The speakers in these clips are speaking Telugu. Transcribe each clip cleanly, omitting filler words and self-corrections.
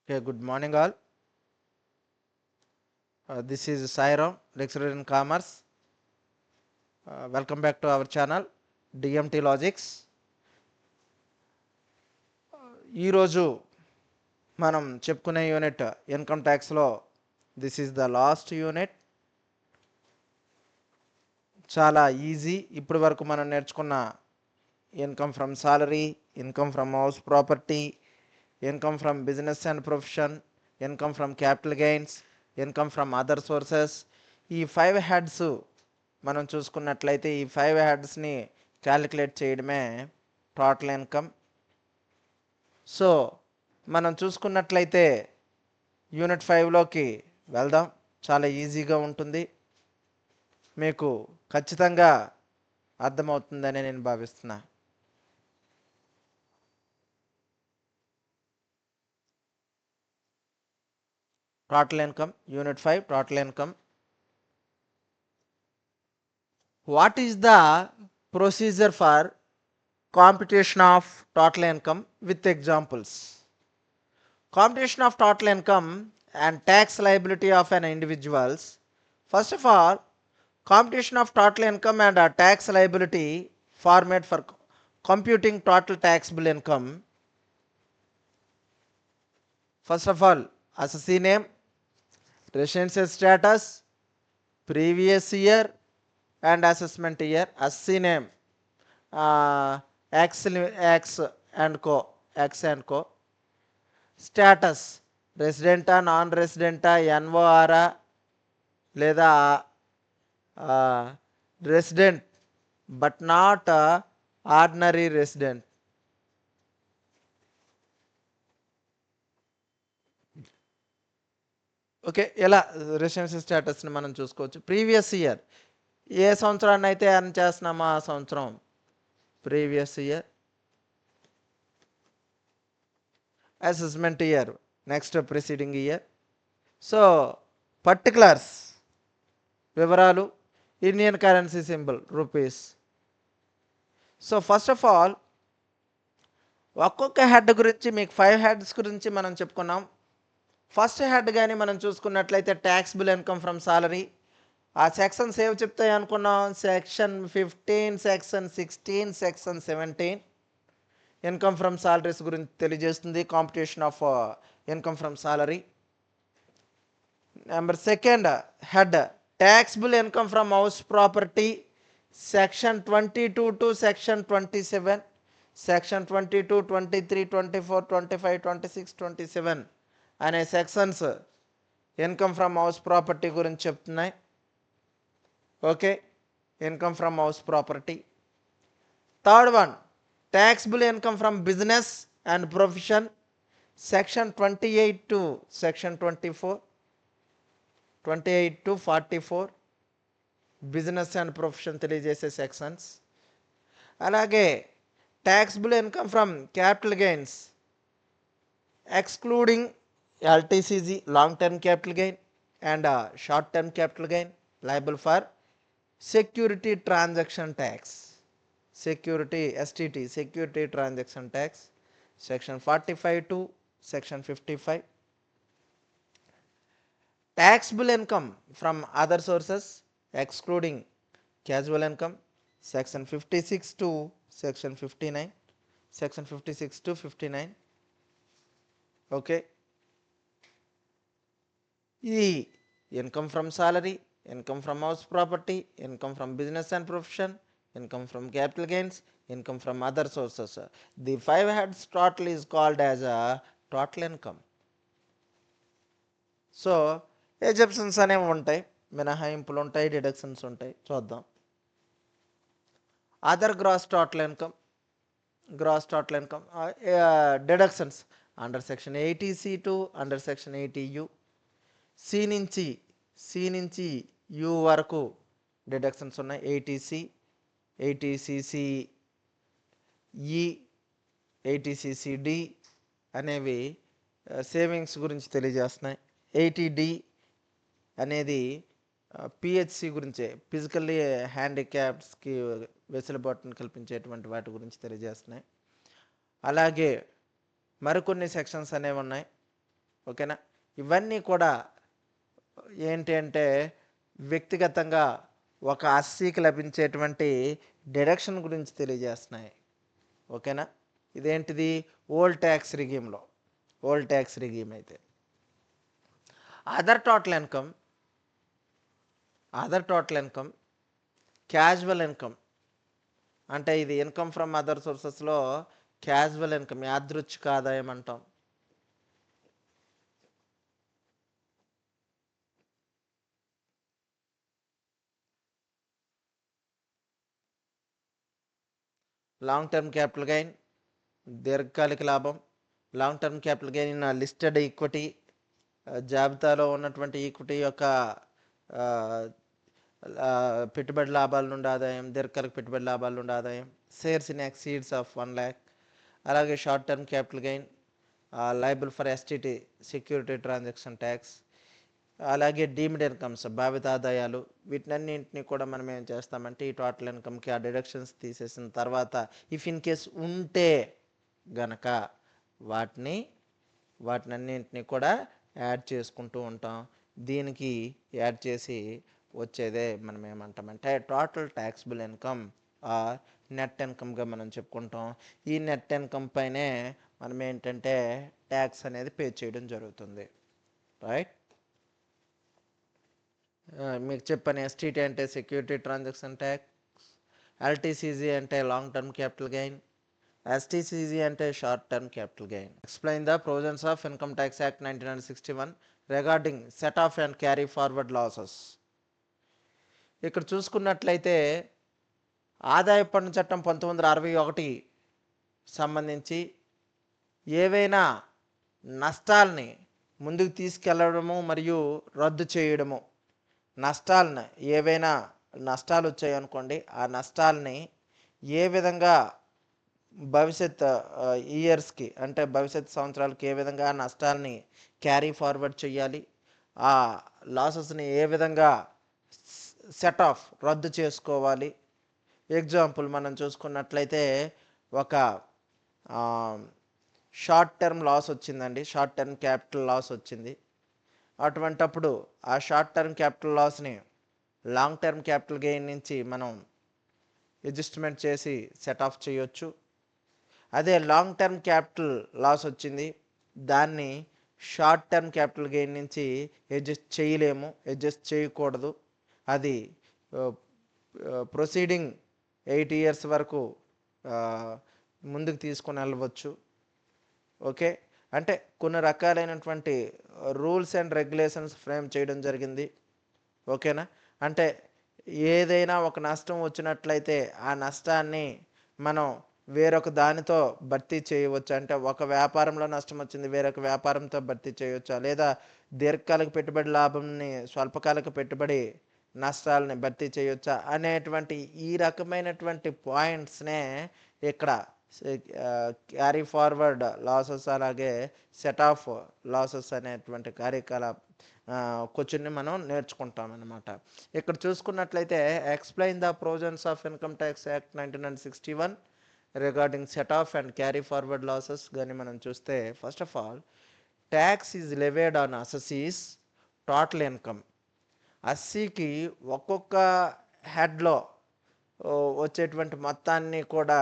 Okay, good morning all. This is Sairam, lecturer in commerce. Welcome back to our channel DMT Logics. ఈరోజు మనం చెప్పుకునే యూనిట్ ఇన్కమ్ ట్యాక్స్లో this is the last unit. చాలా ఈజీ. ఇప్పటి వరకు మనం నేర్చుకున్న income from salary, income from house property, income from business and profession, income from capital gains, income from other sources, ఈ 5 హెడ్స్ మనం చూసుకున్నట్లయితే ఈ 5 హెడ్స్ని క్యాలిక్యులేట్ చేయడమే టోటల్ ఇన్కమ్. సో మనం చూసుకున్నట్లయితే యూనిట్ 5లోకి వెళ్దాం. చాలా ఈజీగా ఉంటుంది, మీకు ఖచ్చితంగా అర్థమవుతుందని నేను భావిస్తున్నా. Total income, unit 5, total income. What is the procedure for computation of total income with examples? Computation of total income and tax liability of an individuals. First of all, computation of total income and tax liability format for computing total taxable income. First of all, assessee name, residential status, previous year and assessment year. Assessee name X and co, X and co. Status రెసిడెంటా, నాన్ రెసిడెంటా, ఎన్ఓఆరా లేదా resident but not ordinary resident. Okay, ఇలా రెసిడెన్షియల్ స్టేటస్ని మనం చూసుకోవచ్చు. ప్రీవియస్ ఇయర్, ఏ సంవత్సరాన్ని అయితే ఎర్న్ చేస్తున్నామో ఆ సంవత్సరం previous year. Assessment year, next preceding year. So particulars, వివరాలు, Indian currency symbol rupees. So first of all ఒక్కొక్క హెడ్ గురించి, మీకు 5 హెడ్స్ గురించి మనం చెప్పుకున్నాం. ఫస్ట్ హెడ్ కానీ మనం చూసుకున్నట్లయితే ట్యాక్సిబుల్ ఇన్కమ్ ఫ్రమ్ సాలరీ. ఆ సెక్షన్స్ ఏవి చెప్తాయి అనుకున్నాం? Section 15, section 16, section 17 income from salaries గురించి తెలియజేస్తుంది. Competition of income from salary. Number second head taxable income from house property. Section 22 to section 27, section 22, 23, 24, 25, 26, 27 అనే sections income from house property గురించి చెప్తున్నాయి. Okay, income from house property. Third one taxable income from business and profession. Section 28 to section 24, 28 to 44 business and profession తెలియజేసే సెక్షన్స్. అలాగే taxable income from capital gains excluding LTCG, long term capital gain, and short term capital gain liable for security transaction tax. Security STT, security transaction tax, section 45 to section 55. Taxable income from other sources excluding casual income, section 56 to section 59, section 56 to 59. Okay, ఈ income from salary, income from house property, income from business and profession, income from capital gains, income from other sources. The 5 heads total is called as a total income. So exemptions అనేవి ఉంటాయి, మినహాయింపులు ఉంటాయి, డిడక్షన్స్ ఉంటాయి. చూద్దాం. Other gross total income, gross total income, deductions under section 80C to under section 80U. C నుంచి యు వరకు డిడక్షన్స్ ఉన్నాయి. 80C, 80CCE, 80CCD అనేవి సేవింగ్స్ గురించి తెలియజేస్తున్నాయి. 80D అనేది పిహెచ్సి గురించే, ఫిజికల్లీ హ్యాండిక్యాప్స్కి వెసులుబాటును కల్పించేటువంటి వాటి గురించి తెలియజేస్తున్నాయి. అలాగే మరికొన్ని సెక్షన్స్ అనేవి ఉన్నాయి. ఓకేనా. ఇవన్నీ కూడా ఏంటి అంటే వ్యక్తిగతంగా ఒక అస్సీకి లభించేటువంటి డిడక్షన్ గురించి తెలియజేస్తున్నాయి. ఓకేనా. ఇదేంటిది ఓల్డ్ ట్యాక్స్ రిగీమ్లో, ఓల్డ్ ట్యాక్స్ రిగీమ్ అయితే. Other total income, other total income, casual income అంటే ఇది ఇన్కమ్ ఫ్రమ్ అదర్ సోర్సెస్లో క్యాజువల్ ఇన్కమ్, యాదృచ్ఛిక ఆదాయం అంటాం. లాంగ్ టర్మ్ క్యాపిటల్ గెయిన్, దీర్ఘకాలిక లాభం. Long term capital gain in listed equity, జాబితాలో ఉన్నటువంటి ఈక్విటీ యొక్క పెట్టుబడి లాభాల నుండి ఆదాయం, దీర్ఘకాలిక పెట్టుబడి లాభాల నుండి ఆదాయం. Shares in exceeds of 1 lakh. అలాగే short term capital gain liable for STT, security transaction tax. అలాగే డీమ్డ్ ఇన్కమ్స్, భావిత ఆదాయాలు. వీటినన్నింటినీ కూడా మనం ఏం చేస్తామంటే ఈ టోటల్ ఇన్కమ్కి ఆ డిడక్షన్స్ తీసేసిన తర్వాత ఇఫ్ ఇన్ కేస్ ఉంటే గనక వాటినన్నింటినీ కూడా యాడ్ చేసుకుంటూ ఉంటాం. దీనికి యాడ్ చేసి వచ్చేదే మనం ఏమంటామంటే total taxable income or net ఇన్కమ్గా మనం చెప్పుకుంటాం. ఈ నెట్ ఇన్కమ్ పైనే మనం ఏంటంటే ట్యాక్స్ అనేది పే చేయడం జరుగుతుంది. రైట్. మీకు చెప్పాను ఎస్టీటీ అంటే సెక్యూరిటీ ట్రాన్సాక్షన్ ట్యాక్స్, ఎల్టీసీజీ అంటే long term capital gain, STCG అంటే short term capital gain. Explain the provisions of income tax act 1961 regarding set off and carry forward losses. ఇక్కడ చూసుకున్నట్లయితే ఆదాయ పన్ను చట్టం 1961 సంబంధించి ఏవైనా నష్టాలని ముందుకు తీసుకెళ్లడము మరియు రద్దు చేయడము, నష్టాలను ఏవైనా నష్టాలు వచ్చాయనుకోండి, ఆ నష్టాలని ఏ విధంగా భవిష్యత్ ఇయర్స్కి అంటే భవిష్యత్ సంవత్సరాలకి ఏ విధంగా నష్టాలని క్యారీ ఫార్వర్డ్ చేయాలి, ఆ లాసెస్ని ఏ విధంగా సెట్ ఆఫ్ రద్దు చేసుకోవాలి. ఎగ్జాంపుల్ మనం చూసుకున్నట్లయితే ఒక షార్ట్ టర్మ్ లాస్ వచ్చిందండి, షార్ట్ టర్మ్ క్యాపిటల్ లాస్ వచ్చింది. అటువంటప్పుడు ఆ షార్ట్ టర్మ్ క్యాపిటల్ లాస్ని లాంగ్ టర్మ్ క్యాపిటల్ గెయిన్ నుంచి మనం అడ్జస్ట్మెంట్ చేసి సెట్ ఆఫ్ చేయొచ్చు. అదే లాంగ్ టర్మ్ క్యాపిటల్ లాస్ వచ్చింది, దాన్ని షార్ట్ టర్మ్ క్యాపిటల్ గెయిన్ నుంచి అడ్జస్ట్ చేయకూడదు. అది ప్రొసీడింగ్ 8 years వరకు ముందుకు తీసుకొని వెళ్ళవచ్చు. ఓకే. అంటే కొన్ని రకాలైనటువంటి రూల్స్ అండ్ రెగ్యులేషన్స్ ఫ్రేమ్ చేయడం జరిగింది. ఓకేనా. అంటే ఏదైనా ఒక నష్టం వచ్చినట్లయితే ఆ నష్టాన్ని మనం వేరొక దానితో భర్తీ చేయవచ్చు. అంటే ఒక వ్యాపారంలో నష్టం వచ్చింది, వేరొక వ్యాపారంతో భర్తీ చేయవచ్చా, లేదా దీర్ఘకాలిక పెట్టుబడి లాభంని స్వల్పకాలిక పెట్టుబడి నష్టాలని భర్తీ చేయొచ్చా అనేటువంటి ఈ రకమైనటువంటి పాయింట్స్నే ఇక్కడ క్యారీ ఫార్వర్డ్ లాసెస్ అలాగే సెట్ ఆఫ్ లాసెస్ అనేటువంటి క్వశ్చన్ని మనం నేర్చుకుంటాం అన్నమాట. ఇక్కడ చూసుకున్నట్లయితే explain the provisions of income tax act 1961 regarding set off and carry forward losses కానీ మనం చూస్తే first of all tax is levied on assessee's total income. అస్సీకి ఒక్కొక్క హెడ్లో వచ్చేటువంటి మొత్తాన్ని కూడా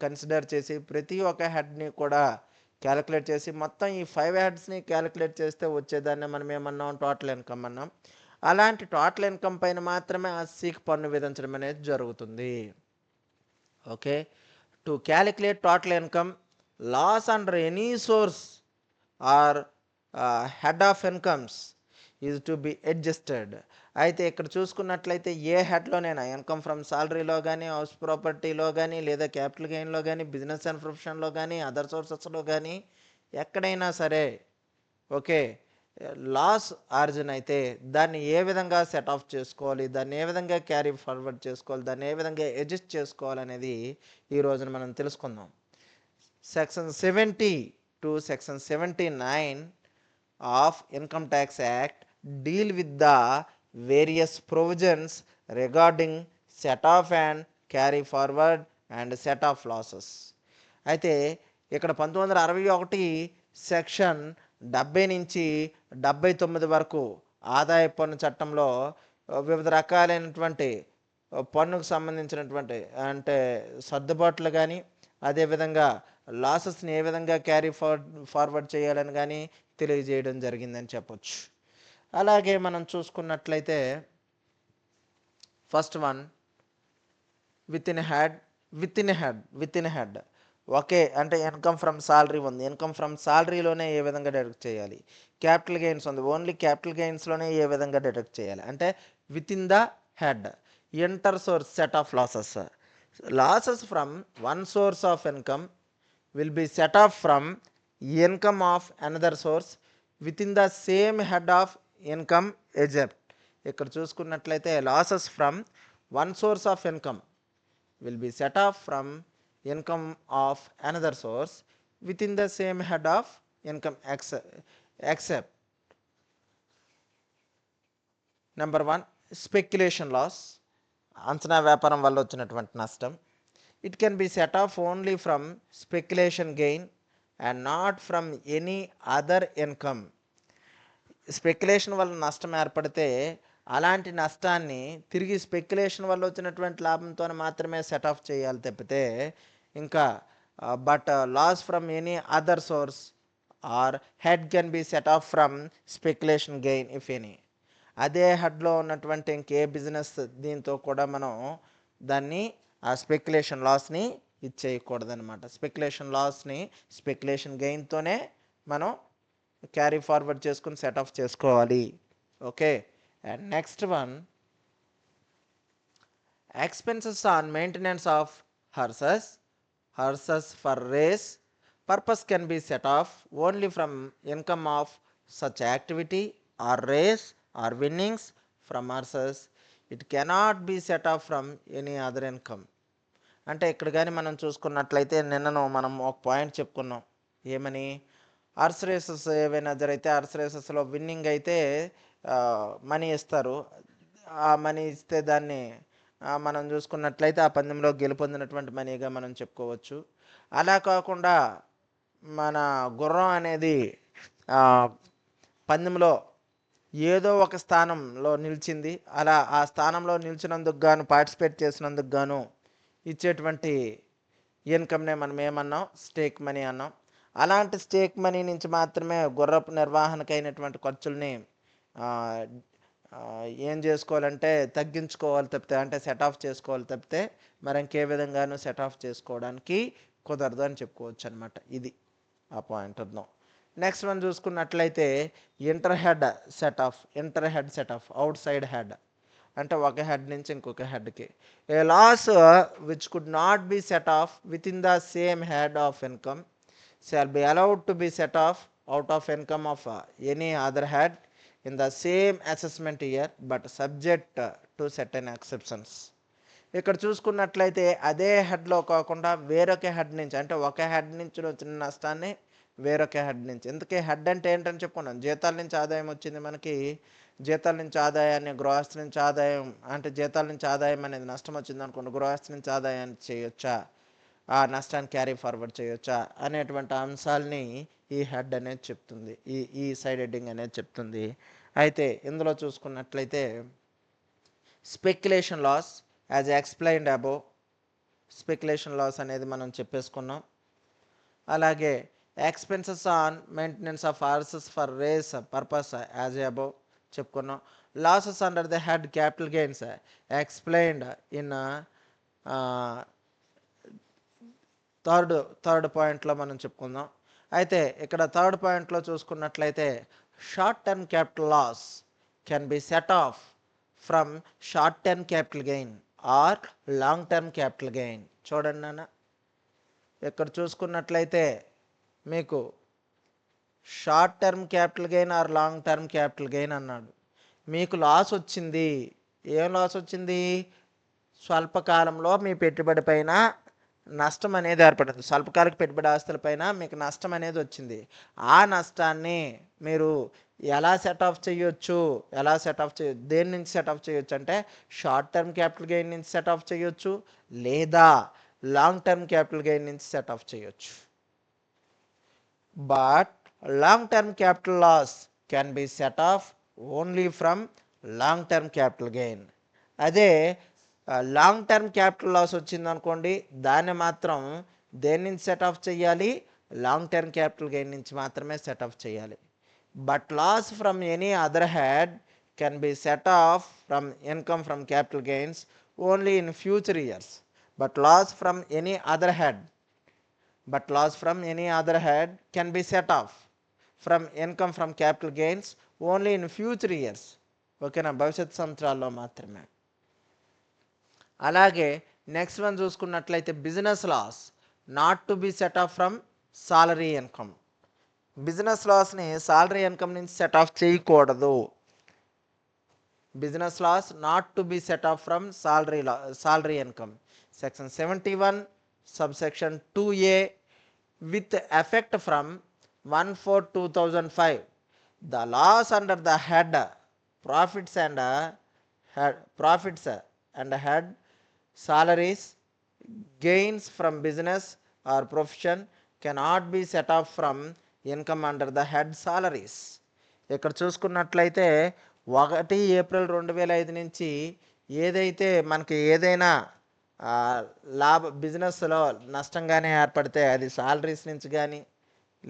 కన్సిడర్ చేసి ప్రతి ఒక్క హెడ్ని కూడా క్యాలిక్యులేట్ చేసి మొత్తం ఈ 5 headsని క్యాలిక్యులేట్ చేస్తే వచ్చేదాన్ని మనం ఏమన్నాం టోటల్ ఇన్కమ్ అన్నాం. అలాంటి టోటల్ ఇన్కమ్ పైన మాత్రమే అస్సీకి పన్ను విధించడం అనేది జరుగుతుంది. Okay. To calculate total income loss under any source or head of incomes is to be adjusted. అయితే ఇక్కడ చూసుకున్నట్లయితే ఏ హెడ్లోనైనా ఇన్కమ్ ఫ్రమ్ సాలరీలో కానీ, హౌస్ ప్రాపర్టీలో కానీ, లేదా క్యాపిటల్ గెయిన్లో కానీ, బిజినెస్ అండ్ ప్రొఫెషన్లో కానీ, అదర్ సోర్సెస్లో కానీ ఎక్కడైనా సరే ఓకే లాస్ ఆరిజిన్ అయితే దాన్ని ఏ విధంగా సెట్ ఆఫ్ చేసుకోవాలి, దాన్ని ఏ విధంగా క్యారీ ఫార్వర్డ్ చేసుకోవాలి, దాన్ని ఏ విధంగా అడ్జస్ట్ చేసుకోవాలనేది ఈ రోజున మనం తెలుసుకుందాం. Section 70 to section 79 of Income Tax Act deal with the various provisions regarding set off and carry forward and set off losses. అయితే ఇక్కడ 1961 సెక్షన్ 70 నుంచి 79 వరకు ఆదాయ పన్ను చట్టంలో వివిధ రకాలైనటువంటి పన్నుకు సంబంధించినటువంటి అంటే సర్దుబాట్లు కానీ, అదేవిధంగా లాసెస్ని ఏ విధంగా క్యారీ ఫార్వర్డ్ చేయాలని కానీ తెలియజేయడం జరిగిందని చెప్పొచ్చు. అలాగే మనం చూసుకున్నట్లయితే first one within head okay, అంటే ఇన్కమ్ ఫ్రమ్ సాలరీ ఉంది, ఇన్కమ్ ఫ్రమ్ సాలరీలోనే ఏ విధంగా డిడక్ట్ చేయాలి. క్యాపిటల్ గెయిన్స్ ఉంది, ఓన్లీ క్యాపిటల్ గెయిన్స్లోనే ఏ విధంగా డిడక్ట్ చేయాలి అంటే within the head. Inter source set off losses from one source of income will be set off from income of another source within the same head of income except. ఇక్కడ చూసుకున్నట్లయితే losses from one source of income will be set off from income of another source within the same head of income except number 1 speculation loss, అంచనా వ్యాపారం వల్ల వచ్చినటువంటి నష్టం. It can be set off only from speculation gain and not from any other income. Speculation వల్ల నష్టం ఏర్పడితే అలాంటి నష్టాన్ని తిరిగి స్పెక్యులేషన్ వల్ల వచ్చినటువంటి లాభంతో మాత్రమే సెట్ ఆఫ్ చేయాలి తప్పితే ఇంకా but loss from any other source or head can be set off from speculation gain if any. అదే హెడ్లో ఉన్నటువంటి ఇంకే బిజినెస్ దీంతో కూడా మనం దాన్ని ఆ స్పెక్యులేషన్ లాస్ని ఇచ్చేయకూడదనమాట. స్పెక్యులేషన్ లాస్ని స్పెక్యులేషన్ గెయిన్తోనే మనం క్యారీ ఫార్వర్డ్ చేసుకుని సెట్ ఆఫ్ చేసుకోవాలి. Okay, and next one, expenses on maintenance of horses for race purpose can be set off only from income of such activity or race or winnings from horses. It cannot be set off from any other income. అంటే ఇక్కడ కానీ మనం చూసుకున్నట్లయితే నిన్నను మనం ఒక పాయింట్ చెప్పుకున్నాం, ఏమని, హార్స్ రేసెస్ ఏవైనా జరిగితే హార్స్ రేసెస్లో విన్నింగ్ అయితే మనీ ఇస్తారు. ఆ మనీ ఇస్తే దాన్ని మనం చూసుకున్నట్లయితే ఆ పందెంలో గెలుపొందినటువంటి మనీగా మనం చెప్పుకోవచ్చు. అలా కాకుండా మన గుర్రం అనేది పందెంలో ఏదో ఒక స్థానంలో నిలిచింది, అలా ఆ స్థానంలో నిలిచినందుకు గాను పార్టిసిపేట్ చేసినందుకు గాను ఇచ్చేటువంటి ఇన్కమ్నే మనం ఏమన్నాం, స్టేక్ మనీ అన్నాం. అలాంటి స్టేక్ మనీ నుంచి మాత్రమే గుర్రపు నిర్వహణకైనటువంటి ఖర్చుల్ని ఏం చేసుకోవాలంటే తగ్గించుకోవాలి తప్పితే, అంటే సెట్ ఆఫ్ చేసుకోవాలి తప్పితే మరి ఇంకే విధంగానూ సెట్ ఆఫ్ చేసుకోవడానికి కుదరదు అని చెప్పుకోవచ్చు అనమాట. ఇది ఆ పాయింట్ అర్థం. నెక్స్ట్ వన్ చూసుకున్నట్లయితే inter head set off outside head, అంటే ఒక హెడ్ నుంచి ఇంకొక హెడ్కి. A loss which could not be set off within the same head of income shall be allowed to be set off out of income of any other head in the same assessment year but subject to certain exceptions. ఇక్కడ చూసుకున్నట్లయితే అదే హెడ్లో కాకుండా వేరొక హెడ్ నుంచి, అంటే ఒక హెడ్ నుంచి వచ్చిన నష్టాన్ని వేరొక హెడ్ నుంచి, ఎందుకే హెడ్ అంటే ఏంటని చెప్పుకున్నాం, జీతాల నుంచి ఆదాయం వచ్చింది మనకి, జీతాల నుంచి ఆదాయాన్ని గృహస్థ నుంచి ఆదాయం, అంటే జీతాల నుంచి ఆదాయం అనేది నష్టం వచ్చింది అనుకోండి, గృహస్థ నుంచి ఆదాయాన్ని చేయొచ్చా, ఆ నష్టాన్ని క్యారీ ఫార్వర్డ్ చేయొచ్చా అనేటువంటి అంశాలని ఈ హెడ్ అనేది చెప్తుంది, ఈ సైడ్ హెడ్డింగ్ అనేది చెప్తుంది. అయితే ఇందులో చూసుకున్నట్లయితే speculation loss as explained above, speculation loss అనేది మనం చెప్పేసుకున్నాం. అలాగే expenses on maintenance of horses for race purpose as above చెప్పుకున్నాం. Losses under the head capital gains explained in third పాయింట్లో మనం చెప్పుకుందాం. అయితే ఇక్కడ థర్డ్ పాయింట్లో చూసుకున్నట్లయితే short term capital loss can be set off from short term capital gain or long term capital gain. చూడండి నాన్న, ఇక్కడ చూసుకున్నట్లయితే మీకు short term capital gain or long term capital gain అన్నాడు. మీకు లాస్ వచ్చింది, ఏం లాస్ వచ్చింది, స్వల్పకాలంలో మీ పెట్టుబడి పైన నష్టం అనేది ఏర్పడింది, స్వల్పకాలిక పెట్టుబడి ఆస్తులపైన మీకు నష్టం అనేది వచ్చింది. ఆ నష్టాన్ని మీరు ఎలా సెట్ ఆఫ్ చేయొచ్చు, దేని నుంచి సెట్ ఆఫ్ చేయొచ్చు అంటే షార్ట్ టర్మ్ క్యాపిటల్ గెయిన్ నుంచి సెట్ ఆఫ్ చేయొచ్చు, లేదా లాంగ్ టర్మ్ క్యాపిటల్ గెయిన్ నుంచి సెట్ ఆఫ్ చేయొచ్చు. But Long term capital loss can be set off only from long term capital gain. అదే లాంగ్ టర్మ్ క్యాపిటల్ లాస్ వచ్చింది అనుకోండి, దాన్ని మాత్రం దేని నుంచి సెట్ ఆఫ్ చేయాలి, లాంగ్ టర్మ్ క్యాపిటల్ గెయిన్ నుంచి మాత్రమే సెట్ ఆఫ్ చేయాలి. But loss from any other head can be set off from income from capital gains only in future years. But loss from any other head can be set off from income from capital gains only in future years. ఓకేనా, భవిష్యత్ సంవత్సరాల్లో మాత్రమే. అలాగే నెక్స్ట్ వన్ చూసుకున్నట్లయితే business loss not to be set off from salary income. Business లాస్ని సాలరీ ఇన్కమ్ నుంచి సెట్ ఆఫ్ చేయకూడదు. Business loss not to be set off from salary income. Section 71 subsection 2A with effect from 1/4/2005. The loss under the head profits and head salaries gains from business or profession cannot be set off from income under the head salaries. ఇక్కడ చూసుకున్నట్లయితే 1 ఏప్రిల్ 2005 నుంచి ఏదైతే మనకి ఏదైనా బిజినెస్లో నష్టంగానే ఏర్పడితే అది సాలరీస్ నుంచి కానీ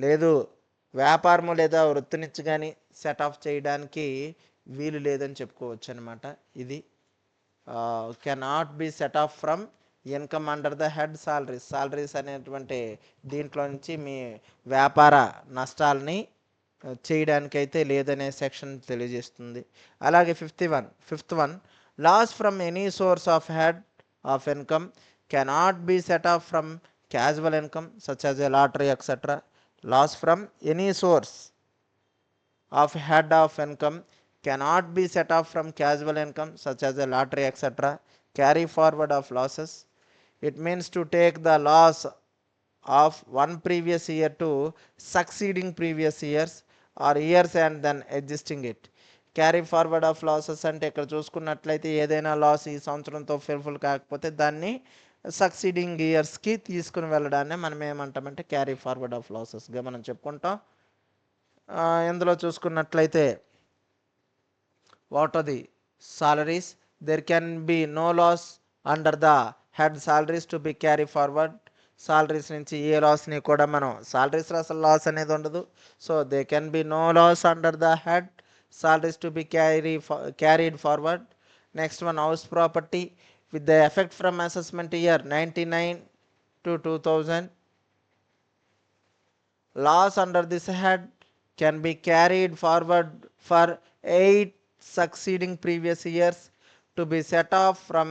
లేదు వ్యాపారము లేదా వృత్తి నుంచి కానీ సెట్ ఆఫ్ చేయడానికి వీలు లేదని చెప్పుకోవచ్చు అనమాట. ఇది cannot be set off from income under the head salaries అనేటువంటి దీంట్లో నుంచి మీ వ్యాపార నష్టాలని చేయడానికైతే లేదనే సెక్షన్ తెలియజేస్తుంది. అలాగే fifth one loss from any source of head of income cannot be set off from casual income such as a lottery etc. Loss from any source of head of income cannot be set off from casual income such as a lottery etc. Carry forward of losses. It means to take the loss of one previous year to succeeding previous years or years and then adjusting it. Carry forward of losses అంటే ఇక్కడ చూసుకున్నట్లయితే ఏదైనా లాస్ ఈ సంవత్సరంతో ఫుల్ఫిల్ కాకపోతే దాన్ని సక్సీడింగ్ ఇయర్స్కి తీసుకుని వెళ్ళడాన్ని మనం ఏమంటామంటే క్యారీ ఫార్వర్డ్ ఆఫ్ లాసెస్గా మనం చెప్పుకుంటాం. ఇందులో చూసుకున్నట్లయితే what are the salaries, there can be no loss under the head salaries to be carry forward. Salaries నుంచి ఏ లాస్ని కూడా మనం సాలరీస్లో అసలు లాస్ అనేది ఉండదు. So they can be no loss under the head salaries to be carried forward. Next one, house property with the effect from assessment year 99 to 2000. Loss under this head can be carried forward for 8 succeeding previous years to be set off from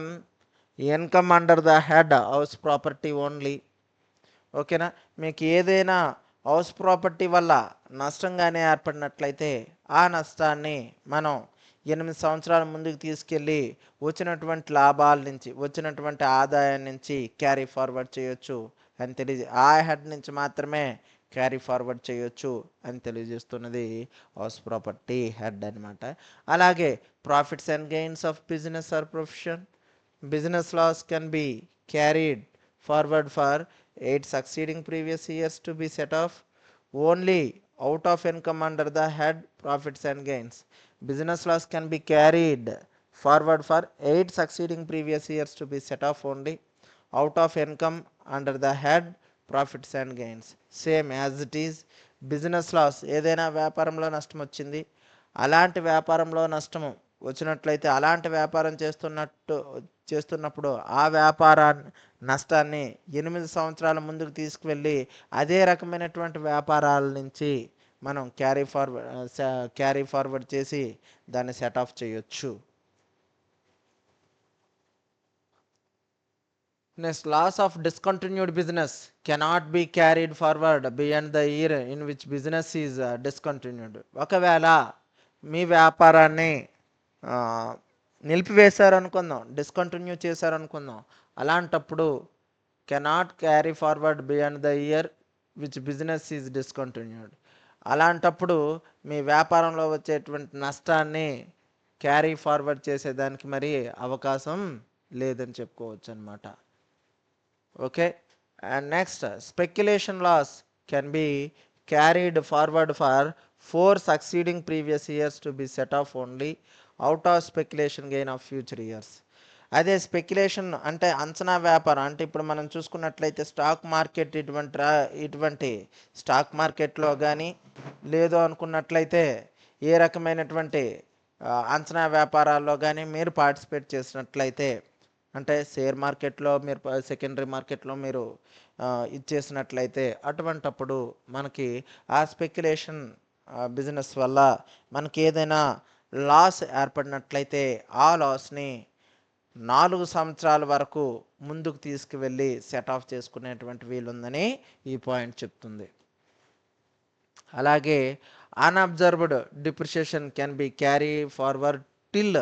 income under the head house property only. ఓకేనా, మీకు ఏదైనా హౌస్ ప్రాపర్టీ వల్ల నష్టంగానే ఏర్పడినట్లయితే ఆ నష్టాన్ని మనం 8 సంవత్సరాల ముందుకు తీసుకెళ్ళి వచ్చినటువంటి లాభాల నుంచి వచ్చినటువంటి ఆదాయం నుంచి క్యారీ ఫార్వర్డ్ చేయొచ్చు అని ఆ హెడ్ నుంచి మాత్రమే క్యారీ ఫార్వర్డ్ చేయొచ్చు అని తెలియజేస్తున్నది హౌస్ ప్రాపర్టీ హెడ్ అనమాట. అలాగే profits and gains of business or profession. Business loss can be carried forward for 8 succeeding previous years to be set off only out of income under the head profits and gains. Business loss can be carried forward for 8 succeeding previous years to be set off only out of income under the head profits and gains. Same as it is business loss. ఏదైనా వ్యాపారంలో నష్టం వచ్చింది, అలాంటి వ్యాపారంలో నష్టము వచ్చినట్లయితే అలాంటి వ్యాపారం చేస్తున్నప్పుడు ఆ వ్యాపార నష్టాన్ని 8 సంవత్సరాల ముందుకు తీసుకువెళ్ళి అదే రకమైనటువంటి వ్యాపారాల నుంచి మనం క్యారీ ఫార్వర్డ్ చేసి దాన్ని సెట్ ఆఫ్ చేయొచ్చు. Next, loss of discontinued business cannot be carried forward beyond the year in which business is discontinued. ఒకవేళ మీ వ్యాపారాన్ని నిలిపివేశారనుకుందాం, డిస్కంటిన్యూ చేశారనుకుందాం, అలాంటప్పుడు cannot carry forward beyond the year which business is discontinued. అలాంటప్పుడు మీ వ్యాపారంలో వచ్చేటువంటి నష్టాన్ని క్యారీ ఫార్వర్డ్ చేసేదానికి మరి అవకాశం లేదని చెప్పుకోవచ్చు అనమాట. Okay, and next, speculation loss can be carried forward for 4 succeeding previous years to be set off only out of speculation gain of future years. అదే స్పెక్యులేషన్ అంటే అంచనా వ్యాపారం అంటే ఇప్పుడు మనం చూసుకున్నట్లయితే స్టాక్ మార్కెట్ ఇటువంటి స్టాక్ మార్కెట్లో కానీ లేదు అనుకున్నట్లయితే ఏ రకమైనటువంటి అంచనా వ్యాపారాల్లో కానీ మీరు పార్టిసిపేట్ చేసినట్లయితే అంటే షేర్ మార్కెట్లో మీరు సెకండరీ మార్కెట్లో మీరు ఇచ్చేసినట్లయితే అటువంటప్పుడు మనకి ఆ స్పెక్యులేషన్ బిజినెస్ వల్ల మనకి ఏదైనా లాస్ ఏర్పడినట్లయితే ఆ లాస్ని 4 సంవత్సరాల వరకు ముందుకు తీసుకువెళ్ళి సెట్ ఆఫ్ చేసుకునేటువంటి వీలుందని ఈ పాయింట్ చెప్తుంది. అలాగే unabsorbed depreciation can be carry forward till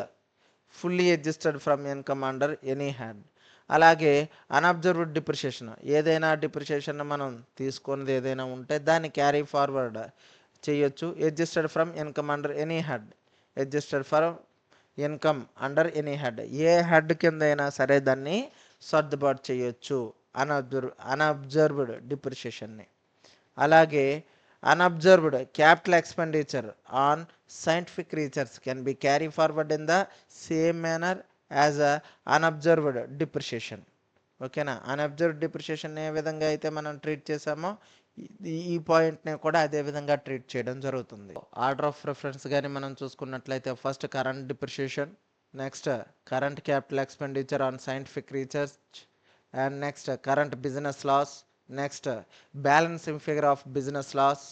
fully adjusted from income under any hand. అలాగే అన్అబ్జర్వ్డ్ డిప్రిషియేషన్ ఏదైనా డిప్రిషియేషన్ మనం తీసుకున్నది ఏదైనా ఉంటే దాన్ని క్యారీ ఫార్వర్డ్ చేయొచ్చు. Adjusted from income under any head, adjusted for income under any head, A head కింద అయినా సరే దాన్ని సర్దుబాటు చేయొచ్చు అన్అబ్జర్వ్డ్ డిప్రిషియేషన్ని. అలాగే unobserved capital expenditure on scientific research can be carried forward in the same manner as a unobserved depreciation. ఓకేనా, అన్అబ్జర్వ్డ్ డిప్రిషియేషన్ ఏ విధంగా అయితే మనం ట్రీట్ చేసామో ఈ పాయింట్ని కూడా అదే విధంగా ట్రీట్ చేయడం జరుగుతుంది. ఆర్డర్ ఆఫ్ ప్రిఫరెన్స్ కానీ మనం చూసుకున్నట్లయితే first current depreciation, next current capital expenditure on scientific research, and next current business loss, next balancing figure of business loss,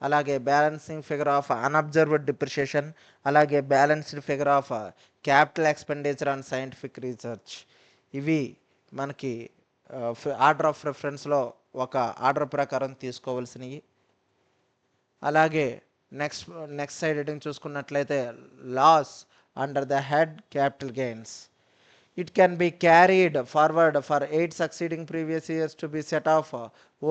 అలాగే balancing figure of unabsorbed depreciation, అలాగే balanced figure of capital expenditure on scientific research. ఇవి మనకి ఆర్డర్ ఆఫ్ రెఫరెన్స్లో ఒక ఆర్డర్ ప్రకారం తీసుకోవాల్సినవి. అలాగే నెక్స్ట్ సైడ్ హెడింగ్ చూసుకున్నట్లయితే loss under the head capital gains. It can be carried forward for 8 succeeding previous years to be set off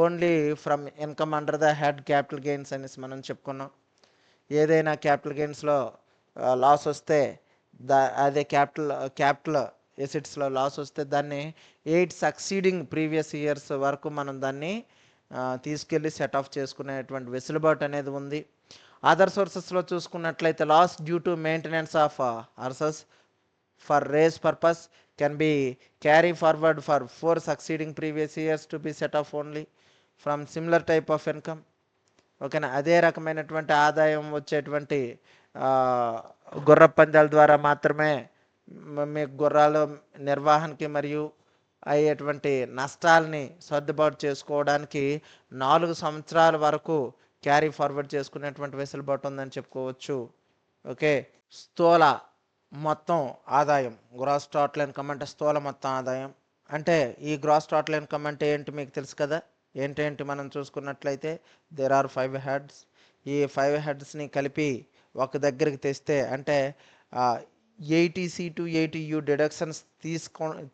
only from income under the head capital gains అనేసి మనం చెప్పుకున్నాం. ఏదైనా క్యాపిటల్ గెయిన్స్లో లాస్ వస్తే అదే క్యాపిటల్ ఎసెట్స్లో లాస్ వస్తే దాన్ని 8 సక్సీడింగ్ ప్రీవియస్ ఇయర్స్ వరకు మనం దాన్ని తీసుకెళ్ళి సెట్ ఆఫ్ చేసుకునేటువంటి వెసులుబాటు అనేది ఉంది. అదర్ సోర్సెస్లో చూసుకున్నట్లయితే loss due to maintenance of horses for raise purpose can be carry forward for 4 succeeding previous years to be set off only from similar type of income. ఓకేనా, అదే రకమైనటువంటి ఆదాయం వచ్చేటువంటి గుర్ర పందాల ద్వారా మాత్రమే మీ గుర్రాల నిర్వహణకి మరియు అయ్యేటువంటి నష్టాలని సర్దుబాటు చేసుకోవడానికి 4 సంవత్సరాల వరకు క్యారీ ఫార్వర్డ్ చేసుకునేటువంటి వెసులుబాటు ఉందని చెప్పుకోవచ్చు. ఓకే, స్థూల మొత్తం ఆదాయం, గ్రాస్ టోటల్ ఇన్కమ్ అంటే స్థూల మొత్తం ఆదాయం. అంటే ఈ గ్రాస్ టోటల్ ఇన్కమ్ అంటే ఏంటి మీకు తెలుసు కదా, ఏంటేంటి మనం చూసుకున్నట్లయితే దేర్ ఆర్ 5 హెడ్స్. ఈ 5 హెడ్స్ని కలిపి ఒక దగ్గరికి తెస్తే అంటే 80C టు 80U డిడక్షన్స్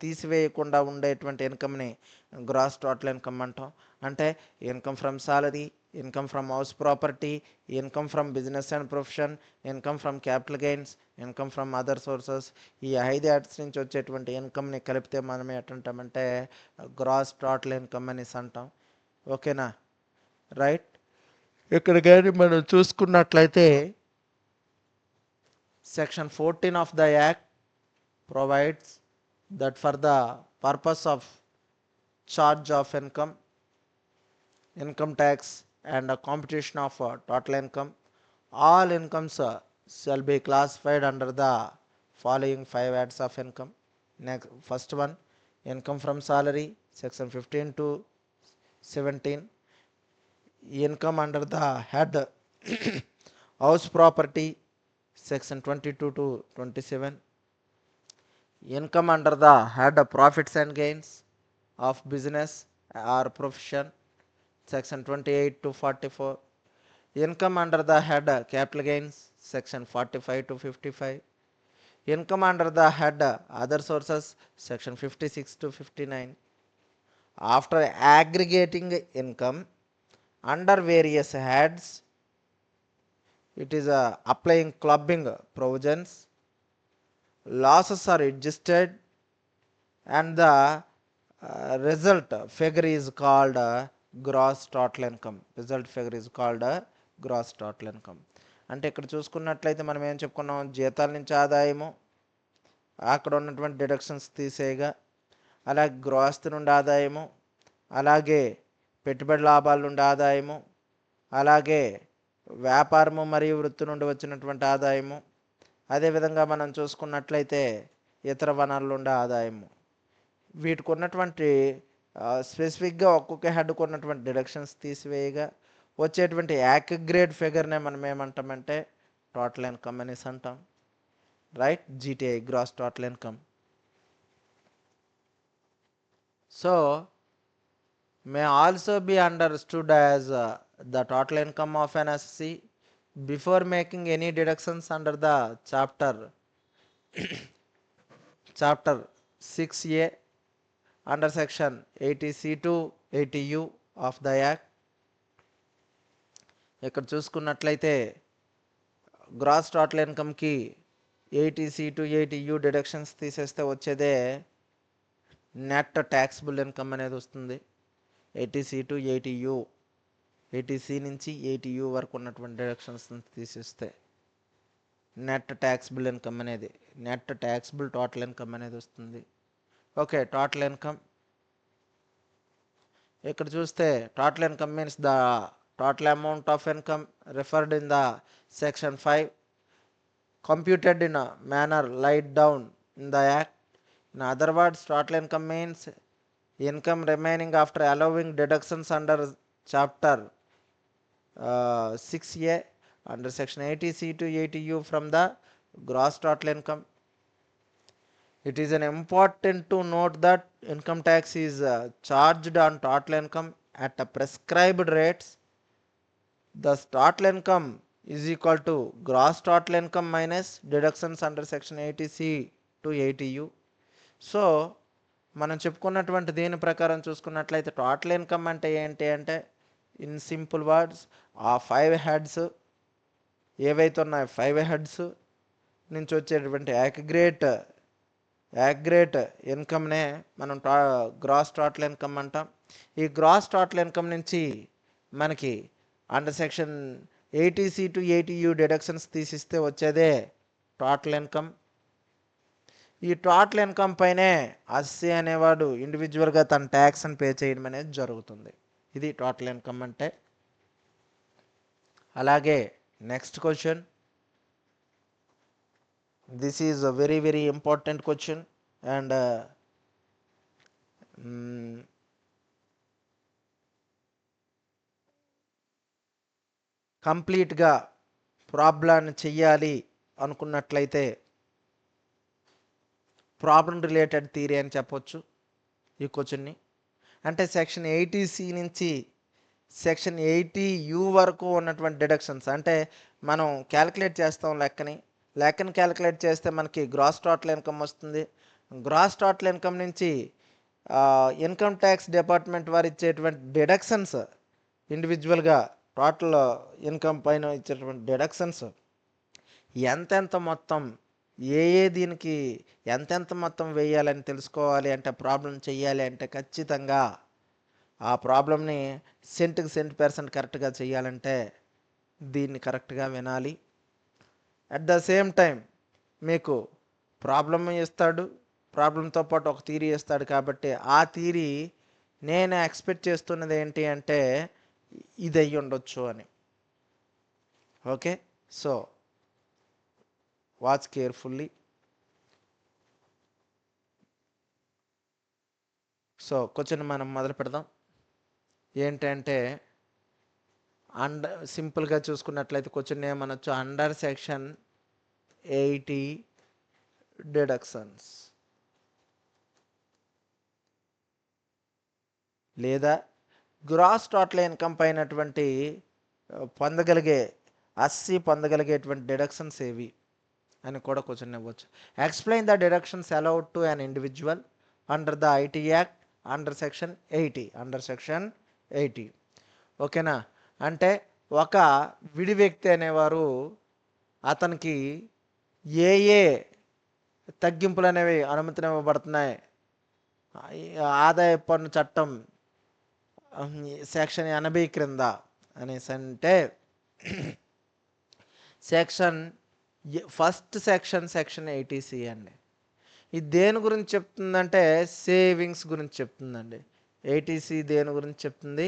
తీసివేయకుండా ఉండేటువంటి ఇన్కమ్ని గ్రాస్ టోటల్ ఇన్కమ్ అంటాం. అంటే income from salary, income from house property, income from business and profession, income from capital gains, income from other sources. ఈ 5 యాడ్స్ నుంచి వచ్చేటువంటి ఇన్కమ్ని కలిపితే మనం ఎట్టంటామంటే గ్రాస్ టోటల్ ఇన్కమ్ అనేసి అంటాం. ఓకేనా, రైట్. ఇక్కడ కానీ మనం చూసుకున్నట్లయితే Section 14 of the Act provides that for the purpose of charge of income, income tax and a computation of total income, all incomes shall be classified under the following 5 heads of income. Next, first one, income from salary, section 15 to 17. Income under the head house property, section 22 to 27. Income under the head profits and gains of business or profession, section 28 to 44. Income under the head capital gains, section 45 to 55. Income under the head other sources, section 56 to 59. After aggregating income under various heads, it is applying clubbing provisions, losses are adjusted and the result figure is called gross total income. Result figure is called gross total income. అంటే ఇక్కడ చూసుకున్నట్లయితే మనం ఏం చెప్పుకున్నాం, జీతాల నుంచి ఆదాయము, అక్కడ ఉన్నటువంటి డిడక్షన్స్ తీసేయగా, అలాగే గృహస్థి నుండి ఆదాయము, అలాగే పెట్టుబడి లాభాల నుండి ఆదాయము, అలాగే వ్యాపారము మరియు వృత్తి నుండి వచ్చినటువంటి ఆదాయము, అదేవిధంగా మనం చూసుకున్నట్లయితే ఇతర వనరుల నుండి ఆదాయము. వీటికి ఉన్నటువంటి స్పెసిఫిక్గా ఒక్కొక్క హెడ్కు ఉన్నటువంటి డిడక్షన్స్ తీసివేయగా వచ్చేటువంటి యాక్యురేట్ ఫిగర్నే మనం ఏమంటామంటే టోటల్ ఇన్కమ్ అనేసి అంటాం. Right, GTI, gross total income. So may also be understood as the total income of an assessee before making any deductions under the chapter 6A under section 80C to 80U of the Act. ఇక్కడ చూసుకున్నట్లయితే గ్రాస్ టోటల్ ఇన్కమ్కి 80C to 80U డిడక్షన్స్ తీసేస్తే వచ్చేదే నెట్ ట్యాక్సిబుల్ ఇన్కమ్ అనేది వస్తుంది. 80C to 80U, 80C నుంచి 80U వరకు ఉన్నటువంటి డిడక్షన్స్ తీసేస్తే నెట్ ట్యాక్సిబుల్ ఇన్కమ్ అనేది, నెట్ ట్యాక్సిబుల్ టోటల్ ఇన్కమ్ అనేది వస్తుంది. ఓకే, టోటల్ ఇన్కమ్ ఇక్కడ చూస్తే total income means the total amount of income referred in the section 5 computed in a manner laid down in the Act. In other words, total income means income remaining after allowing deductions under chapter 6A under section 80C to 80U from the gross total income. It is an important to note that income tax is charged on total income at a prescribed rates. Thus total income is equal to gross total income minus deductions under section 80C to 80U. So మనం చెప్పుకున్నటువంటి దీని ప్రకారం చూసుకున్నట్లయితే టోటల్ ఇన్కమ్ అంటే ఏంటి అంటే, ఇన్ సింపుల్ వర్డ్స్, ఆ 5 హెడ్స్ ఏవైతే ఉన్నాయో 5 హెడ్స్ నుంచి వచ్చేటువంటి యాక్యురేట్ ఇన్కమ్నే మనం గ్రాస్ టోటల్ ఇన్కమ్ అంటాం. ఈ గ్రాస్ టోటల్ ఇన్కమ్ నుంచి మనకి under section 80C to 80U deductions తీసిస్తే వచ్చేదే టోటల్ ఇన్కమ్. ఈ టోటల్ ఇన్కమ్ పైనే అస్సీ అనేవాడు ఇండివిజువల్గా తన ట్యాక్స్ని పే చేయడం అనేది జరుగుతుంది. ఇది టోటల్ ఇన్కమ్ అంటే. అలాగే next question, this is a very very important question and కంప్లీట్గా ప్రాబ్లాన్ని చెయ్యాలి అనుకున్నట్లయితే ప్రాబ్లం రిలేటెడ్ థియరీ అని చెప్పొచ్చు ఈ క్వశ్చన్ని. అంటే సెక్షన్ 80C నుంచి సెక్షన్ 80U వరకు ఉన్నటువంటి డిడక్షన్స్, అంటే మనం క్యాలిక్యులేట్ చేస్తాం లెక్కని క్యాలిక్యులేట్ చేస్తే మనకి గ్రాస్ టోటల్ ఇన్కమ్ వస్తుంది. గ్రాస్ టోటల్ ఇన్కమ్ నుంచి ఇన్కమ్ ట్యాక్స్ డిపార్ట్మెంట్ వారు ఇచ్చేటువంటి డిడక్షన్స్, ఇండివిజువల్గా టోటల్ ఇన్కమ్ పైన ఇచ్చేటువంటి డిడక్షన్స్ ఎంతెంత మొత్తం, దీనికి ఎంతెంత మొత్తం వేయాలని తెలుసుకోవాలి అంటే, ప్రాబ్లం చెయ్యాలి అంటే ఖచ్చితంగా ఆ ప్రాబ్లమ్ని సెంట్కి సెంట్% కరెక్ట్గా చేయాలంటే దీన్ని కరెక్ట్గా వినాలి. అట్ ద సేమ్ టైం మీకు ప్రాబ్లమ్ ఇస్తాడు, ప్రాబ్లంతో పాటు ఒక థియరీ ఇస్తాడు. కాబట్టి ఆ థియరీ నేను ఎక్స్పెక్ట్ చేస్తున్నది ఏంటి అంటే ఇది అయ్యి ఉండొచ్చు అని. Okay, so watch carefully. So question మనం మొదలు పెడదాం. ఏంటంటే సింపుల్గా చూసుకున్నట్లయితే క్వశ్చన్ ఏమనొచ్చు, అండర్ సెక్షన్ 80 డిడక్షన్స్ లేదా గ్రాస్ టోటల్ ఇన్కమ్ పైనటువంటి పొందగలిగేటువంటి డిడక్షన్స్ ఏవి అని కూడా క్వశ్చన్ ఇవ్వచ్చు. Explain the deductions allowed to an individual under the IT act under section 80. ఓకేనా, అంటే ఒక విడి వ్యక్తి అనేవారు అతనికి ఏ తగ్గింపులు అనేవి అనుమతినివ్వబడుతున్నాయి ఆదాయ పన్ను చట్టం సెక్షన్ 80 క్రింద అనేసి అంటే సెక్షన్ ఫస్ట్ సెక్షన్ 80C అండి. ఇది దేని గురించి చెప్తుందంటే సేవింగ్స్ గురించి చెప్తుందండి. 80C దేని గురించి చెప్తుంది?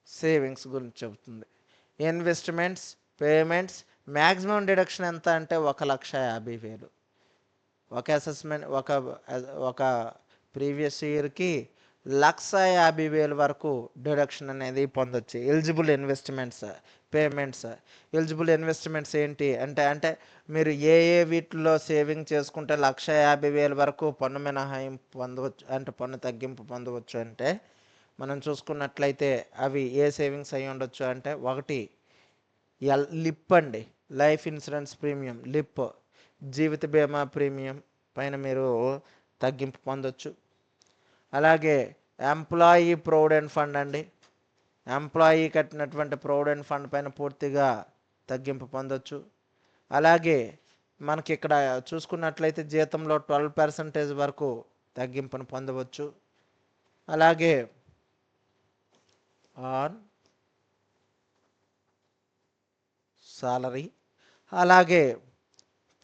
సేవింగ్స్ గురించి చెప్తుంది. ఇన్వెస్ట్మెంట్స్, పేమెంట్స్, మ్యాక్సిమం డిడక్షన్ ఎంత అంటే 1,50,000. ఒక అసెస్మెంట్ ఒక ప్రీవియస్ ఇయర్కి 1,50,000 వరకు డిడక్షన్ అనేది పొందొచ్చు. Eligible investments, payments. Eligible investments ఏంటి అంటే మీరు ఏ వీటిలో సేవింగ్ చేసుకుంటే 1,50,000 వరకు పన్ను మినహాయింపు పొందవచ్చు, అంటే పన్ను తగ్గింపు పొందవచ్చు అంటే మనం చూసుకున్నట్లయితే అవి ఏ సేవింగ్స్ అయి ఉండొచ్చు అంటే, ఒకటి లిప్ అండి, లైఫ్ ఇన్సూరెన్స్ ప్రీమియం లిప్, జీవిత బీమా ప్రీమియం పైన మీరు తగ్గింపు పొందొచ్చు. అలాగే ఎంప్లాయీ ప్రొవిడెంట్ ఫండ్ అండి, ఎంప్లాయీ కట్టినటువంటి ప్రొవిడెంట్ ఫండ్ పైన పూర్తిగా తగ్గింపు పొందొచ్చు. అలాగే మనకి ఇక్కడ చూసుకున్నట్లయితే జీతంలో 12% వరకు తగ్గింపును పొందవచ్చు. అలాగే ఆన్ సాలరీ. అలాగే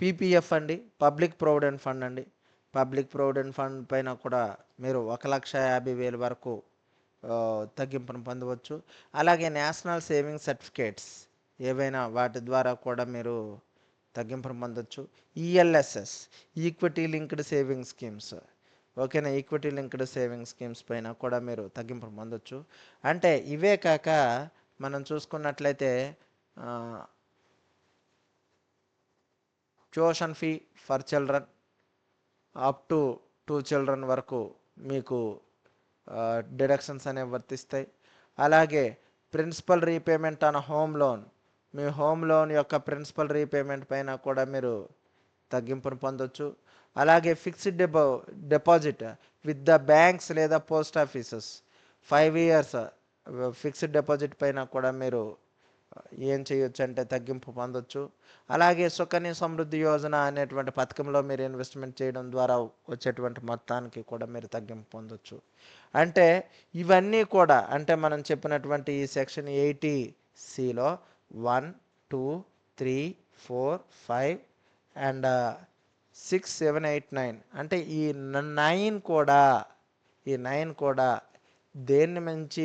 పీపీఎఫ్ అండి, పబ్లిక్ ప్రొవిడెంట్ ఫండ్ అండి. పబ్లిక్ ప్రొవిడెంట్ ఫండ్ పైన కూడా మీరు 1,50,000 వరకు తగ్గింపును పొందవచ్చు. అలాగే నేషనల్ సేవింగ్ సర్టిఫికేట్స్ ఏవైనా వాటి ద్వారా కూడా మీరు తగ్గింపును పొందవచ్చు. ELSS, equity linked saving schemes, ఓకేనా, ఈక్విటీ లింక్డ్ సేవింగ్ స్కీమ్స్ పైన కూడా మీరు తగ్గింపును పొందొచ్చు. అంటే ఇవే కాక మనం చూసుకున్నట్లయితే tuition fee for children up to 2 children వరకు మీకు డిడక్షన్స్ అనేవి వర్తిస్తాయి. అలాగే principal repayment on home loan, మీ హోమ్ లోన్ యొక్క ప్రిన్సిపల్ రీపేమెంట్ పైన కూడా మీరు తగ్గింపును పొందొచ్చు. అలాగే fixed deposit with the banks లేదా post offices 5 years fixed deposit పైన కూడా మీరు ఏం చేయొచ్చు అంటే తగ్గింపు పొందొచ్చు. అలాగే సుకన్య సమృద్ధి యోజన అనేటువంటి పథకంలో మీరు ఇన్వెస్ట్మెంట్ చేయడం ద్వారా వచ్చేటువంటి మొత్తానికి కూడా మీరు తగ్గింపు పొందొచ్చు. అంటే ఇవన్నీ కూడా అంటే మనం చెప్పినటువంటి ఈ సెక్షన్ 80Cలో 1, 2, 3, 4, 5 అండ్ 6, 7, 8, 9 అంటే ఈ 9 కూడా దేన్ని మించి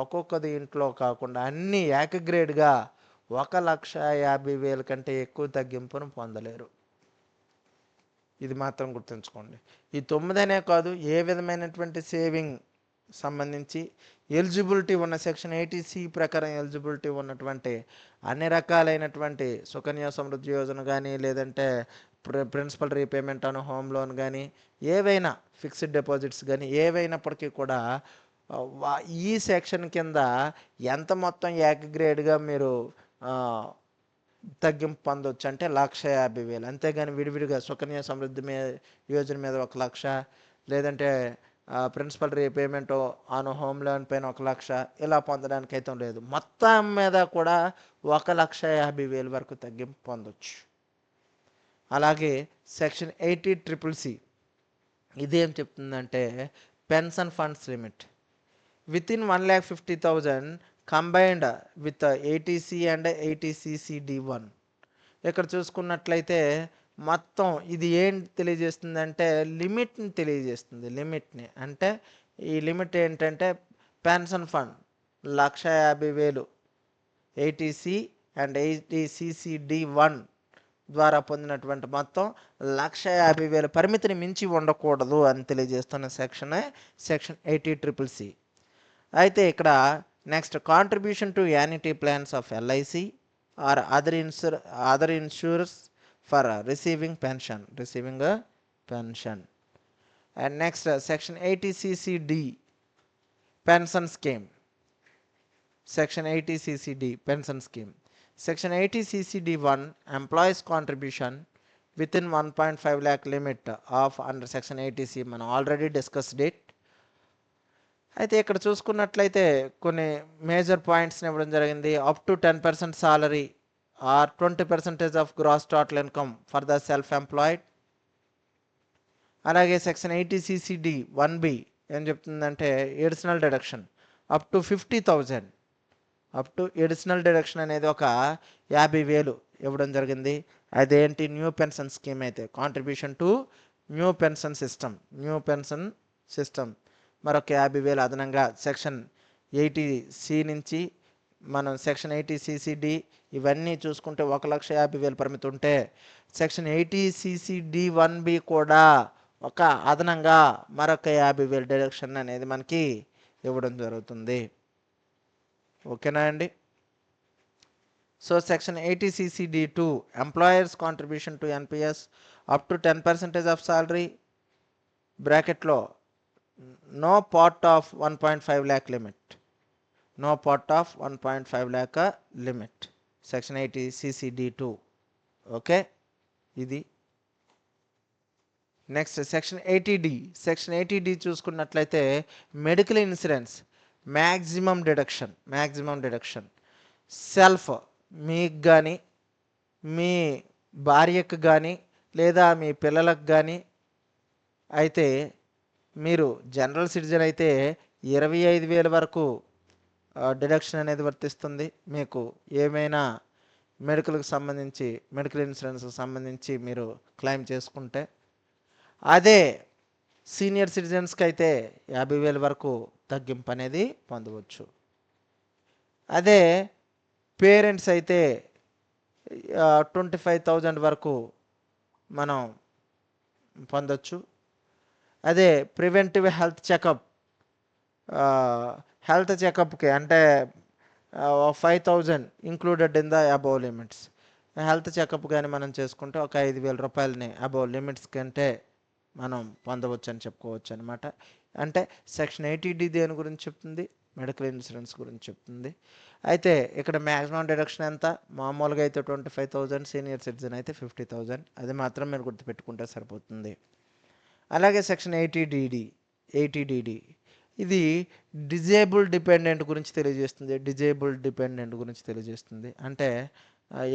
ఒక్కొక్క దీంట్లో కాకుండా అన్ని ఏకగ్రేడ్గా 1,50,000 కంటే ఎక్కువ తగ్గింపును పొందలేరు. ఇది మాత్రం గుర్తుంచుకోండి. ఈ 9 కాదు, ఏ విధమైనటువంటి సేవింగ్ సంబంధించి ఎలిజిబిలిటీ ఉన్న సెక్షన్ 80C ప్రకారం ఎలిజిబిలిటీ ఉన్నటువంటి అన్ని రకాలైనటువంటి సుకన్య సమృద్ధి యోజన కానీ, లేదంటే principal repayment on home loan కానీ, ఏవైనా ఫిక్స్డ్ డిపాజిట్స్ కానీ ఏవైనప్పటికీ కూడా ఈ సెక్షన్ కింద ఎంత మొత్తం ఏకగ్రేడ్గా మీరు తగ్గింపు పొందవచ్చు అంటే 1,50,000. అంతేగాని విడివిడిగా సుకన్య సమృద్ధి యోజన మీద 1,00,000, లేదంటే principal repayment on home loan పైన 1,00,000 ఇలా పొందడానికి అయితే లేదు. మొత్తం మీద కూడా 1,50,000 వరకు తగ్గింపు పొందొచ్చు. అలాగే సెక్షన్ 80CCC ఇదేం చెప్తుందంటే pension funds limit with in 1,50,000 combined with 80C and 80CCD1. ఇక్కడ చూసుకున్నట్లయితే మొత్తం ఇది ఏం తెలియజేస్తుందంటే లిమిట్ని తెలియజేస్తుంది. లిమిట్ని అంటే ఈ లిమిట్ ఏంటంటే pension fund 1,50,000 80C and 80CCD1 ద్వారా పొందినటువంటి మొత్తం 1,50,000 పరిమితిని మించి ఉండకూడదు అని తెలియజేస్తున్న సెక్షన్ 80CCC. అయితే ఇక్కడ next contribution to annuity plans of LIC or other insurers for receiving pension and next section 80CCD pension scheme. Section 80CCD pension scheme. Section 80CCD1 employees contribution within 1.5 lakh limit of under section 80C మనం ఆల్రెడీ డిస్కస్డ్ ఇట్. అయితే ఇక్కడ చూసుకున్నట్లయితే కొన్ని మేజర్ పాయింట్స్ని ఇవ్వడం జరిగింది. Up to 10% salary or 20% of gross total income for the self employed. అలాగే సెక్షన్ 80CCD 1B ఏం చెప్తుందంటే additional deduction up to 50,000 additional deduction అనేది ఒక 50,000 ఇవ్వడం జరిగింది. అదేంటి న్యూ పెన్షన్ స్కీమ్ అయితే contribution to new pension system మరొక 50,000 అదనంగా సెక్షన్ 80C నుంచి మనం సెక్షన్ 80CCD ఇవన్నీ చూసుకుంటే 1,50,000 పరిమితి ఉంటే సెక్షన్ 80CCD1B కూడా ఒక అదనంగా మరొక 50,000 డిడక్షన్ అనేది మనకి ఇవ్వడం జరుగుతుంది. ఓకేనా అండి. So section 80CCD2 employer's contribution to NPS up to 10% of salary బ్రాకెట్లో no part of 1.5 lakh limit limit section 80CCD2. Okay, ఇది నెక్స్ట్ సెక్షన్ 80D చూసుకున్నట్లయితే medical insurance maximum deduction self మీకు కానీ మీ భార్యకు కానీ లేదా మీ పిల్లలకు కానీ అయితే మీరు జనరల్ సిటిజన్ అయితే 25,000 వరకు డిడక్షన్ అనేది వర్తిస్తుంది. మీకు ఏమైనా మెడికల్ ఇన్సూరెన్స్కి సంబంధించి మీరు క్లెయిమ్ చేసుకుంటే. అదే సీనియర్ సిటిజన్స్కి అయితే 50,000 వరకు తగ్గింపు అనేది పొందవచ్చు. అదే పేరెంట్స్ అయితే 25,000 వరకు మనం పొందొచ్చు. అదే ప్రివెంటివ్ హెల్త్ చెకప్కి అంటే 5,000 included in the above limits. Health checkup కానీ మనం చేసుకుంటే ఒక 5,000 రూపాయలని అబోవ్ లిమిట్స్ కంటే మనం పొందవచ్చు అని చెప్పుకోవచ్చు అనమాట. అంటే సెక్షన్ 80D దేని గురించి చెప్తుంది? మెడికల్ ఇన్సూరెన్స్ గురించి చెప్తుంది. అయితే ఇక్కడ మ్యాక్సిమం డిడక్షన్ ఎంత? మామూలుగా అయితే 25,000, సీనియర్ సిటిజన్ అయితే 50,000. అది మాత్రం మీరు గుర్తుపెట్టుకుంటే సరిపోతుంది. అలాగే సెక్షన్ 80DD ఇది డిజేబుల్డ్ డిపెండెంట్ గురించి తెలియజేస్తుంది. అంటే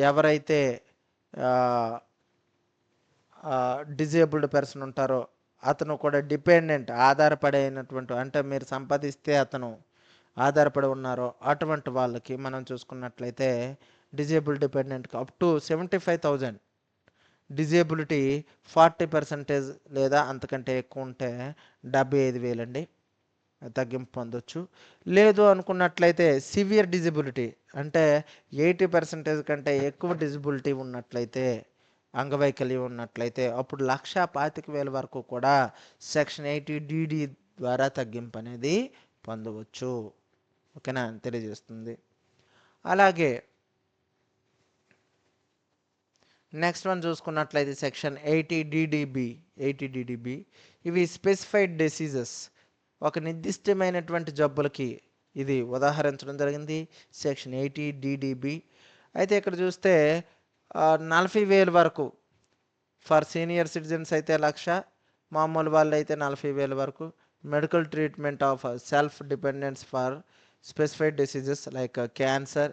ఎవరైతే డిజేబుల్డ్ పర్సన్ ఉంటారో అతను కూడా డిపెండెంట్ ఆధారపడైనటువంటి, అంటే మీరు సంపాదిస్తే అతను ఆధారపడి ఉన్నారో అటువంటి వాళ్ళకి మనం చూసుకున్నట్లయితే డిజేబుల్డ్ డిపెండెంట్కి అప్ టు 75,000 డిజేబిలిటీ 40% లేదా అంతకంటే ఎక్కువ ఉంటే 75,000 అండి తగ్గింపు పొందొచ్చు. లేదు అనుకున్నట్లయితే సివియర్ డిజబిలిటీ అంటే 80% కంటే ఎక్కువ డిజబిలిటీ ఉన్నట్లయితే, అంగవైకల్యం ఉన్నట్లయితే అప్పుడు 1,25,000 వరకు కూడా సెక్షన్ 80DD ద్వారా తగ్గింపు అనేది పొందవచ్చు. ఓకేనా, తెలియజేస్తుంది. అలాగే నెక్స్ట్ వన్ చూసుకున్నట్లయితే సెక్షన్ 80DDB ఇవి స్పెసిఫైడ్ డిసీజెస్, ఒక నిర్దిష్టమైనటువంటి జబ్బులకి ఇది ఉదాహరించడం జరిగింది సెక్షన్ 80DDB. అయితే ఇక్కడ చూస్తే 40,000 వరకు ఫర్ సీనియర్ సిటిజన్స్ అయితే 1,00,000, మామూలు వాళ్ళు అయితే 40,000 వరకు medical treatment of self dependence for specified diseases like cancer,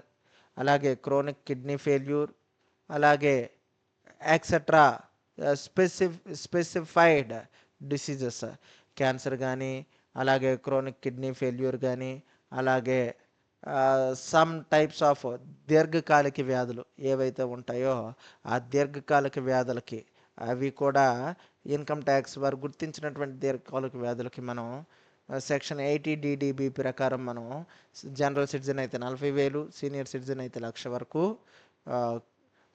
అలాగే క్రోనిక్ కిడ్నీ ఫెయిల్యూర్, అలాగే ఎక్సెట్రా స్పెసిఫైడ్ డిసీజెస్ క్యాన్సర్ కానీ, అలాగే క్రోనిక్ కిడ్నీ ఫెయిల్యూర్ కానీ, అలాగే సమ్ టైప్స్ ఆఫ్ దీర్ఘకాలిక వ్యాధులు ఏవైతే ఉంటాయో ఆ దీర్ఘకాలిక వ్యాధులకి అవి కూడా ఇన్కమ్ ట్యాక్స్ వారు గుర్తించినటువంటి దీర్ఘకాలిక వ్యాధులకి మనం సెక్షన్ 80DDB ప్రకారం మనం జనరల్ సిటిజన్ అయితే 40,000, సీనియర్ సిటిజన్ అయితే 1,00,000 వరకు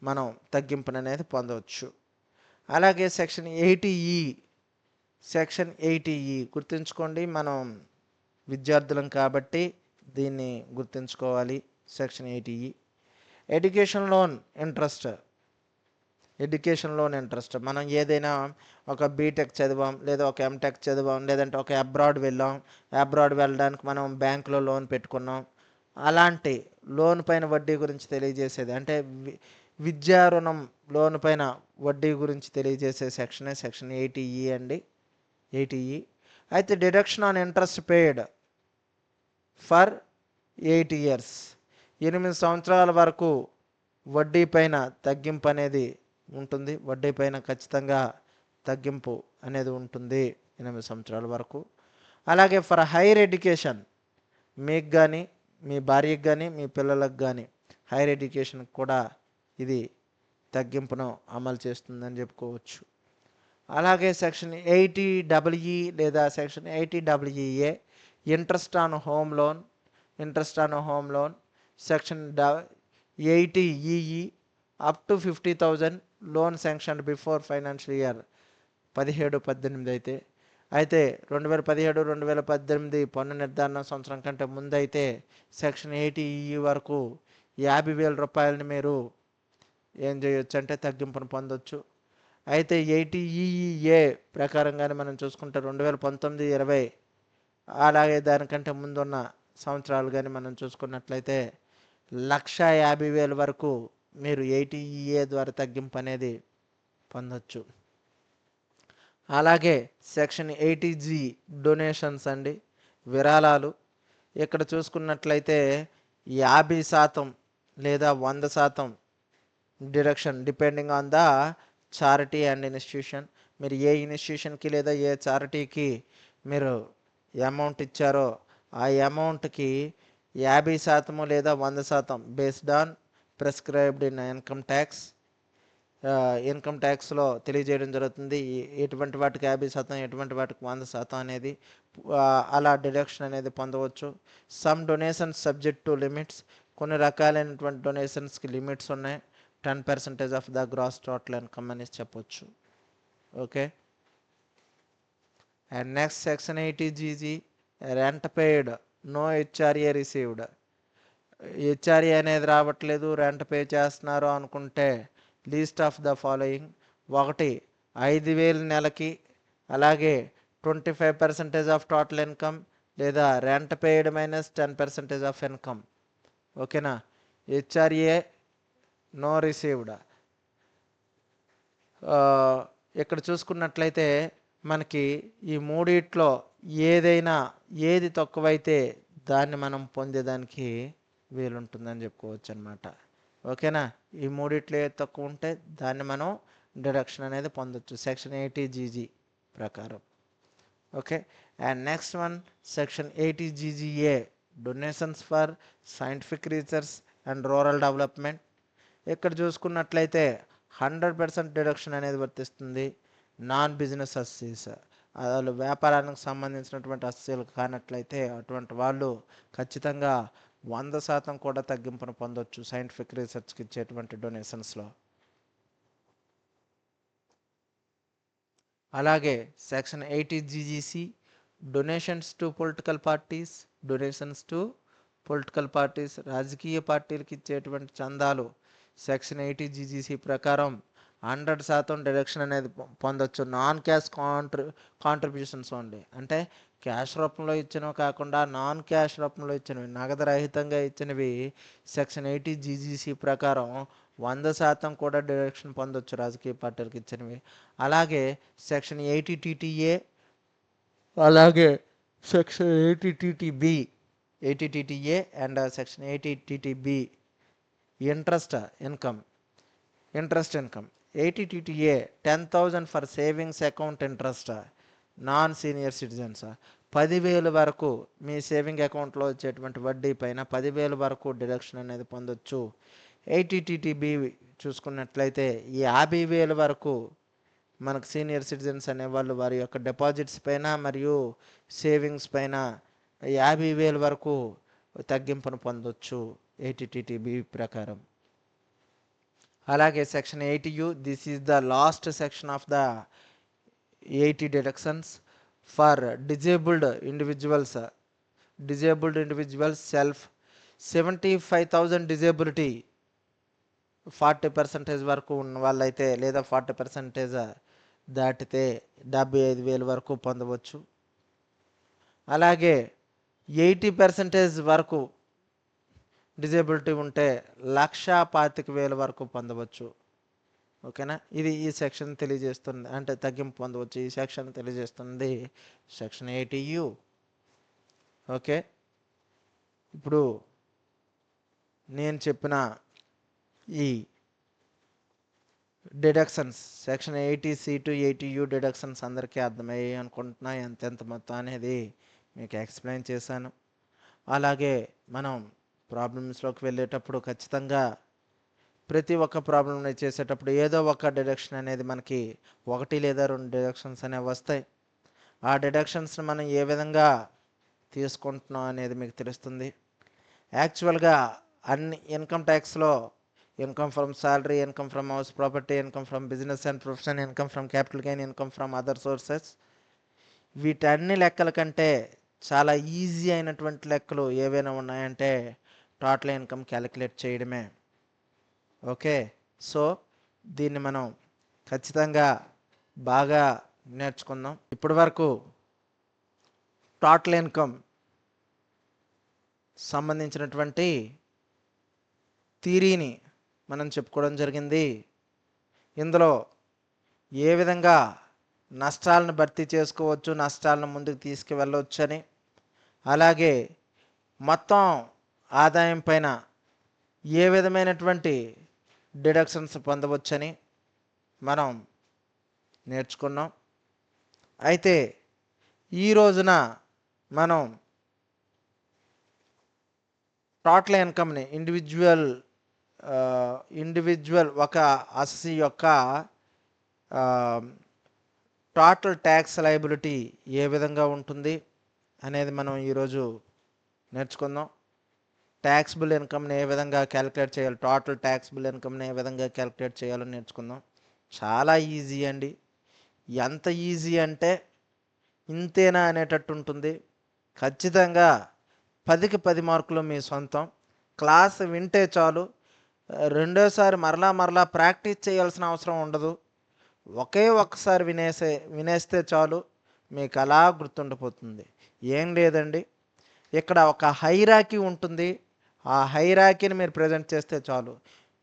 మనం తగ్గింపుననేది పొందవచ్చు. అలాగే సెక్షన్ 80E గుర్తుంచుకోండి, మనం విద్యార్థులం కాబట్టి దీన్ని గుర్తుంచుకోవాలి. Section 80E education loan interest మనం ఏదైనా ఒక బీటెక్ చదివాం, లేదా ఒక ఎంటెక్ చదివాం, లేదంటే ఒక అబ్రాడ్ వెళ్ళడానికి మనం బ్యాంకులో లోన్ పెట్టుకున్నాం. అలాంటి లోన్ పైన వడ్డీ గురించి తెలియజేసేది, అంటే విద్యా రుణం లోన్ పైన వడ్డీ గురించి తెలియజేసే సెక్షన్ 80E అండి. 80E. అయితే deduction on interest paid for 8 years, 8 సంవత్సరాల వరకు వడ్డీ పైన తగ్గింపు అనేది ఉంటుంది. వడ్డీ పైన ఖచ్చితంగా తగ్గింపు అనేది ఉంటుంది 8 సంవత్సరాల వరకు. అలాగే ఫర్ హైయర్ ఎడ్యుకేషన్ మీకు కానీ మీ భార్యకు కానీ మీ పిల్లలకు కానీ హైయర్ ఎడ్యుకేషన్కి కూడా ఇది తగ్గింపును అమలు చేస్తుందని చెప్పుకోవచ్చు. అలాగే సెక్షన్ 80EE లేదా section 80EE interest on home loan section 80EE up to 50,000 loan sanction before financial year 17-18 అయితే 2017-2018 పన్ను నిర్ధారణ సంవత్సరం కంటే ముందు అయితే సెక్షన్ 80EE వరకు 50,000 రూపాయలని మీరు ఏం చేయొచ్చు అంటే తగ్గింపును పొందొచ్చు. అయితే 80EE ప్రకారంగానే మనం చూసుకుంటే 2019-20 అలాగే దానికంటే ముందున్న సంవత్సరాలు కానీ మనం చూసుకున్నట్లయితే 150,000 వరకు మీరు 80EE ద్వారా తగ్గింపు అనేది పొందొచ్చు. అలాగే సెక్షన్ 80G డొనేషన్స్ అండి, విరాళాలు. ఇక్కడ చూసుకున్నట్లయితే 50% లేదా 100% deduction depending on the charity and institution. మీరు ఏ ఇన్స్టిట్యూషన్కి లేదా ఏ చారిటీకి మీరు అమౌంట్ ఇచ్చారో ఆ అమౌంట్కి 50% లేదా 100% based on prescribed in income ట్యాక్స్లో తెలియజేయడం జరుగుతుంది. ఎటువంటి వాటికి 50%, ఎటువంటి వాటికి 100% అనేది అలా డిడక్షన్ అనేది పొందవచ్చు. Some donations subject to limits, కొన్ని రకాలైనటువంటి డొనేషన్స్కి లిమిట్స్ ఉన్నాయి. 10% of the gross total income అని చెప్పొచ్చు. Okay. And next section 80GG rent paid no HRA received. HRA అనేది రావట్లేదు, రెంట్ పే చేస్తున్నారు అనుకుంటే లీస్ట్ ఆఫ్ ద ఫాలోయింగ్: 1 5,000 నెలకి, అలాగే 25% ఆఫ్ టోటల్ ఇన్కమ్ లేదా rent paid minus 10% of income. ఓకేనా. HRA no received. ఇక్కడ చూసుకున్నట్లయితే మనకి ఈ మూడిట్లో ఏది తక్కువైతే దాన్ని మనం పొందేదానికి వీలుంటుందని చెప్పుకోవచ్చు అనమాట. ఓకేనా. ఈ మూడిట్లో ఏది తక్కువ ఉంటే దాన్ని మనం డిడక్షన్ అనేది పొందొచ్చు సెక్షన్ 80GG ప్రకారం. Okay. And next one section 80GGA donations for scientific research and rural development. ఇక్కడ చూసుకున్నట్లయితే 100% డిడక్షన్ అనేది వర్తిస్తుంది. నాన్ బిజినెస్ అస్సీస్, వాళ్ళు వ్యాపారానికి సంబంధించినటువంటి అస్సీలు కానట్లయితే అటువంటి వాళ్ళు ఖచ్చితంగా 100% కూడా తగ్గింపును పొందొచ్చు సైంటిఫిక్ రీసెర్చ్కి ఇచ్చేటువంటి డొనేషన్స్లో. అలాగే section 80GGC donations to political parties రాజకీయ పార్టీలకు ఇచ్చేటువంటి చందాలు సెక్షన్ 80GGC ప్రకారం 100% డిడక్షన్ అనేది పొందొచ్చు. నాన్ క్యాష్ కాంట్రిబ్యూషన్స్ ఓన్లీ, అంటే క్యాష్ రూపంలో ఇచ్చినవి కాకుండా నాన్ క్యాష్ రూపంలో ఇచ్చినవి, నగదు రహితంగా ఇచ్చినవి సెక్షన్ 80GGC ప్రకారం 100% కూడా డిడక్షన్ పొందొచ్చు రాజకీయ పార్టీలకు ఇచ్చినవి. అలాగే సెక్షన్ 80TTA అలాగే section 80TTA and section 80TTB interest income. 80TTA 10,000 for savings account interest non senior citizens. 10,000 వరకు మీ సేవింగ్ అకౌంట్లో వచ్చేటువంటి వడ్డీ పైన 10,000 వరకు డిడక్షన్ అనేది పొందొచ్చు. 80TTB చూసుకున్నట్లయితే 50,000 వరకు మనకు సీనియర్ సిటిజన్స్ అనేవాళ్ళు వారి యొక్క డిపాజిట్స్ పైన మరియు సేవింగ్స్ పైన 50,000 వరకు తగ్గింపును పొందొచ్చు 80TTB ప్రకారం. అలాగే section 80U this is the last section of the 80 deductions for disabled individuals self 75,000 disability 40% వరకు ఉన్న వాళ్ళైతే లేదా 40% దాటితే 75,000 వరకు పొందవచ్చు. అలాగే 80% వరకు డిజేబిలిటీ ఉంటే 1,25,000 వరకు పొందవచ్చు. ఓకేనా. ఇది ఈ సెక్షన్ తెలియజేస్తుంది, అంటే తగ్గింపు పొందవచ్చు. ఈ సెక్షన్ తెలియజేస్తుంది సెక్షన్ 80U. ఓకే. ఇప్పుడు నేను చెప్పిన ఈ deductions section 80C to 80U deductions అందరికీ అర్థమయ్యాయి అనుకుంటున్నా. ఎంత మొత్తం అనేది మీకు ఎక్స్ప్లెయిన్ చేశాను. అలాగే మనం ప్రాబ్లమ్స్లోకి వెళ్ళేటప్పుడు ఖచ్చితంగా ప్రతి ఒక్క ప్రాబ్లమ్ని చేసేటప్పుడు ఏదో ఒక డిడక్షన్ అనేది మనకి 1 లేదా 2 డిడక్షన్స్ అనేవి వస్తాయి. ఆ డిడక్షన్స్ని మనం ఏ విధంగా తీసుకుంటున్నాం అనేది మీకు తెలుస్తుంది. యాక్చువల్గా అన్ని ఇన్కమ్ ట్యాక్స్లో income from salary, income from house property, income from business and profession, income from capital gain, income from other sources, వీటన్ని లెక్కల కంటే చాలా ఈజీ అయినటువంటి లెక్కలు ఏవైనా ఉన్నాయంటే టోటల్ ఇన్కమ్ క్యాలిక్యులేట్ చేయడమే. ఓకే, సో దీన్ని మనం ఖచ్చితంగా బాగా నేర్చుకుందాం. ఇప్పటి వరకు టోటల్ ఇన్కమ్ సంబంధించినటువంటి థియరీని మనం చెప్పుకోవడం జరిగింది. ఇందులో ఏ విధంగా నష్టాలను భర్తీ చేసుకోవచ్చు, నష్టాలను ముందుకు తీసుకువెళ్ళవచ్చు అని, అలాగే మొత్తం ఆదాయం పైన ఏ విధమైనటువంటి డిడక్షన్స్ పొందవచ్చని మనం నేర్చుకున్నాం. అయితే ఈ రోజున మనం టోటల్ ఇన్కమ్ని ఇండివిజువల్ ఒక అసెస్సీ యొక్క టోటల్ ట్యాక్స్ లయబిలిటీ ఏ విధంగా ఉంటుంది అనేది మనం ఈరోజు నేర్చుకుందాం. ట్యాక్సిబుల్ ఇన్కమ్ని ఏ విధంగా క్యాలిక్యులేట్ చేయాలి, టోటల్ ట్యాక్సిబుల్ ఇన్కమ్ని ఏ విధంగా క్యాలిక్యులేట్ చేయాలో నేర్చుకుందాం. చాలా ఈజీ అండి. ఎంత ఈజీ అంటే ఇంతేనా అనేటట్టు ఉంటుంది. ఖచ్చితంగా 10కి 10 మార్కులు మీ సొంతం. క్లాస్ వింటే చాలు, రెండోసారి మరలా ప్రాక్టీస్ చేయాల్సిన అవసరం ఉండదు. ఒకే ఒక్కసారి వినేస్తే చాలు, మీకు అలా గుర్తుండిపోతుంది. ఏం లేదండి, ఇక్కడ ఒక హైరాకీ ఉంటుంది. ఆ హైరాకీని మీరు ప్రజెంట్ చేస్తే చాలు.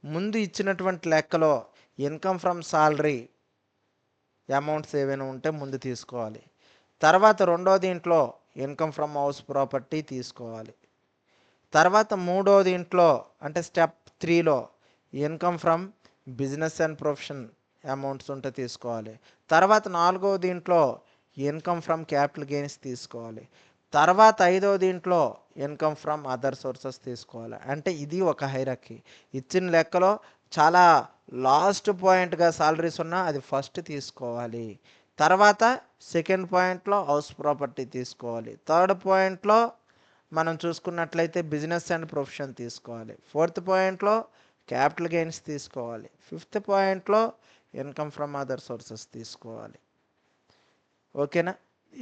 ముందు ఇచ్చినటువంటి లెక్కలో ఇన్కమ్ ఫ్రమ్ సాలరీ అమౌంట్స్ ఏవైనా ఉంటే ముందు తీసుకోవాలి. తర్వాత రెండో దీంట్లో ఇన్కమ్ ఫ్రమ్ హౌస్ ప్రాపర్టీ తీసుకోవాలి. తర్వాత మూడో దీంట్లో అంటే స్టెప్ 3లో income from business and profession amounts ఉంటే తీసుకోవాలి. తర్వాత నాలుగో దీంట్లో ఇన్కమ్ ఫ్రమ్ క్యాపిటల్ గెయిన్స్ తీసుకోవాలి. తర్వాత ఐదో దీంట్లో ఇన్కమ్ ఫ్రమ్ అదర్ సోర్సెస్ తీసుకోవాలి. అంటే ఇది ఒక హైరార్కీ. ఇచ్చిన లెక్కలో చాలా లాస్ట్ పాయింట్గా సాలరీస్ ఉన్నా అది ఫస్ట్ తీసుకోవాలి. తర్వాత సెకండ్ పాయింట్లో హౌస్ ప్రాపర్టీ తీసుకోవాలి. థర్డ్ పాయింట్లో మనం చూసుకున్నట్లయితే బిజినెస్ అండ్ ప్రొఫెషన్ తీసుకోవాలి. ఫోర్త్ పాయింట్లో క్యాపిటల్ గెయిన్స్ తీసుకోవాలి. ఫిఫ్త్ పాయింట్లో ఇన్కమ్ ఫ్రమ్ అదర్ సోర్సెస్ తీసుకోవాలి. ఓకేనా?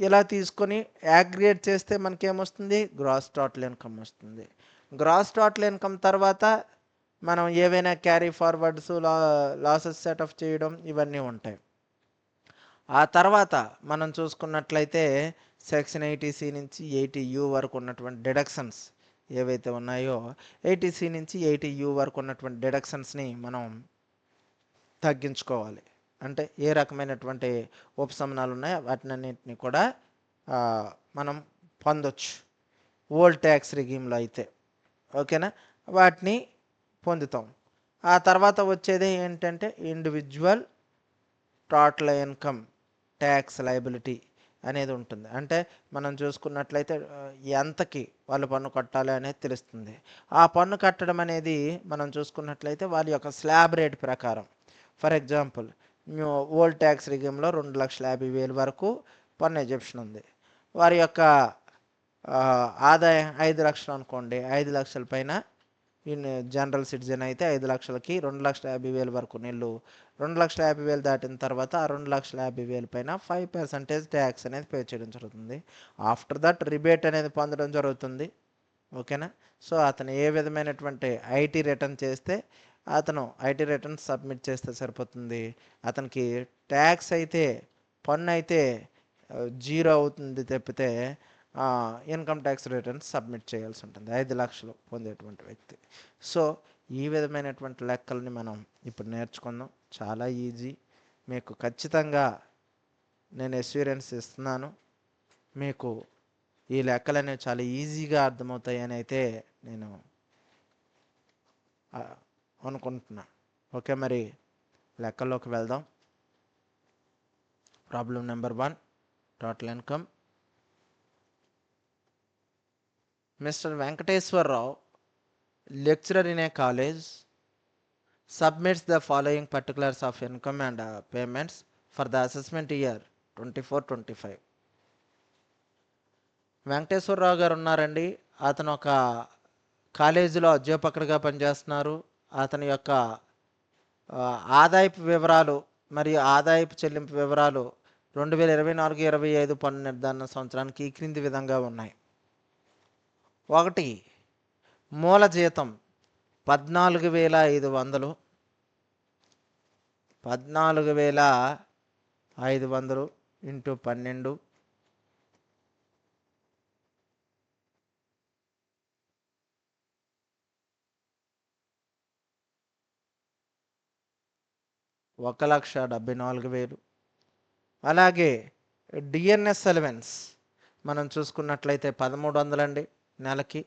ఇలా తీసుకొని యాగ్రిగేట్ చేస్తే మనకేమొస్తుంది? గ్రాస్ టోటల్ ఇన్కమ్ వస్తుంది. గ్రాస్ టోటల్ ఇన్కమ్ తర్వాత మనం ఏవైనా carry forwards, losses set of చేయడం ఇవన్నీ ఉంటాయి. ఆ తర్వాత మనం చూసుకున్నట్లయితే సెక్షన్ 80C నుంచి 80U వరకు ఉన్నటువంటి డిడక్షన్స్ ఏవైతే ఉన్నాయో 80C నుంచి 80U వరకు ఉన్నటువంటి డిడక్షన్స్ని మనం తగ్గించుకోవాలి. అంటే ఏ రకమైనటువంటి ఉపశమనాలు ఉన్నాయో వాటినన్నింటినీ కూడా మనం పొందొచ్చు ఓల్డ్ ట్యాక్స్ రిగీమ్లో అయితే. ఓకేనా? వాటిని పొందుతాం. ఆ తర్వాత వచ్చేది ఏంటంటే individual total income tax liability అనేది ఉంటుంది. అంటే మనం చూసుకున్నట్లయితే ఎంతకి వాళ్ళు పన్ను కట్టాలి అనేది తెలుస్తుంది. ఆ పన్ను కట్టడం అనేది మనం చూసుకున్నట్లయితే వాళ్ళ యొక్క స్లాబ్ రేట్ ప్రకారం. ఫర్ ఎగ్జాంపుల్ ఓల్డ్ ట్యాక్స్ రిగీమ్లో 2,50,000 వరకు పన్ను ఎజెప్షన్ ఉంది. వారి యొక్క ఆదాయం 5 లక్షలు అనుకోండి. 5 లక్షల పైన జనరల్ సిటిజన్ అయితే 5 లక్షలకి 2,50,000 వరకు నెల్లు. 2,50,000 దాటిన తర్వాత ఆ 2,50,000 పైన 5% ట్యాక్స్ అనేది పే చేయడం జరుగుతుంది. ఆఫ్టర్ దట్ రిబేట్ అనేది పొందడం జరుగుతుంది. ఓకేనా? సో అతను ఏ విధమైనటువంటి ఐటీ రిటర్న్ చేస్తే అతను ఐటీ రిటర్న్ సబ్మిట్ చేస్తే సరిపోతుంది. అతనికి ట్యాక్స్ అయితే పన్ను అయితే 0 అవుతుంది తప్పితే ఇన్కమ్ ట్యాక్స్ రిటర్న్స్ సబ్మిట్ చేయాల్సి ఉంటుంది 5 లక్షలు పొందేటువంటి వ్యక్తి. సో ఈ విధమైనటువంటి లెక్కల్ని మనం ఇప్పుడు నేర్చుకుందాం. చాలా ఈజీ. మీకు ఖచ్చితంగా నేను అష్యూరెన్స్ ఇస్తున్నాను, మీకు ఈ లెక్కలు అనేవి చాలా ఈజీగా అర్థమవుతాయి అని అయితే నేను అనుకుంటున్నా. ఓకే, మరి లెక్కల్లోకి వెళ్దాం. Problem number 1, total income. Mr. Venkateswar Rao, lecturer in a college, submits the following particulars of income and payments for the assessment year 24-25. Venkateswararao గారు ఉన్నారండి. అతను ఒక కాలేజీలో అధ్యాపకుడిగా పనిచేస్తున్నారు. అతని యొక్క ఆదాయపు వివరాలు మరియు ఆదాయపు చెల్లింపు వివరాలు 2024-25 పన్ను నిర్ధారణ సంవత్సరానికి ఈ క్రింది విధంగా ఉన్నాయి. 1. మూల జీతం 14,500. 14,500 ఇంటూ 12 1,74,000. అలాగే డిఎన్ఎస్ అలవెన్స్ మనం చూసుకున్నట్లయితే 1,300 అండి నెలకి.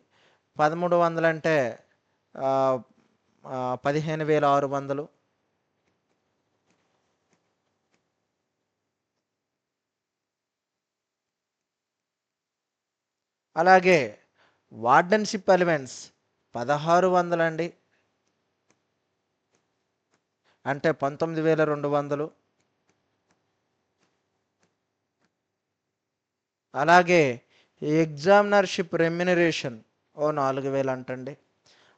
1,300 అంటే 15,600. అలాగే వార్డెన్షిప్ అలవెన్స్ 1,600 అండి, అంటే 19,200. అలాగే ఎగ్జామినర్షిప్ రెమ్యునరేషన్ 4,000 అంటండి.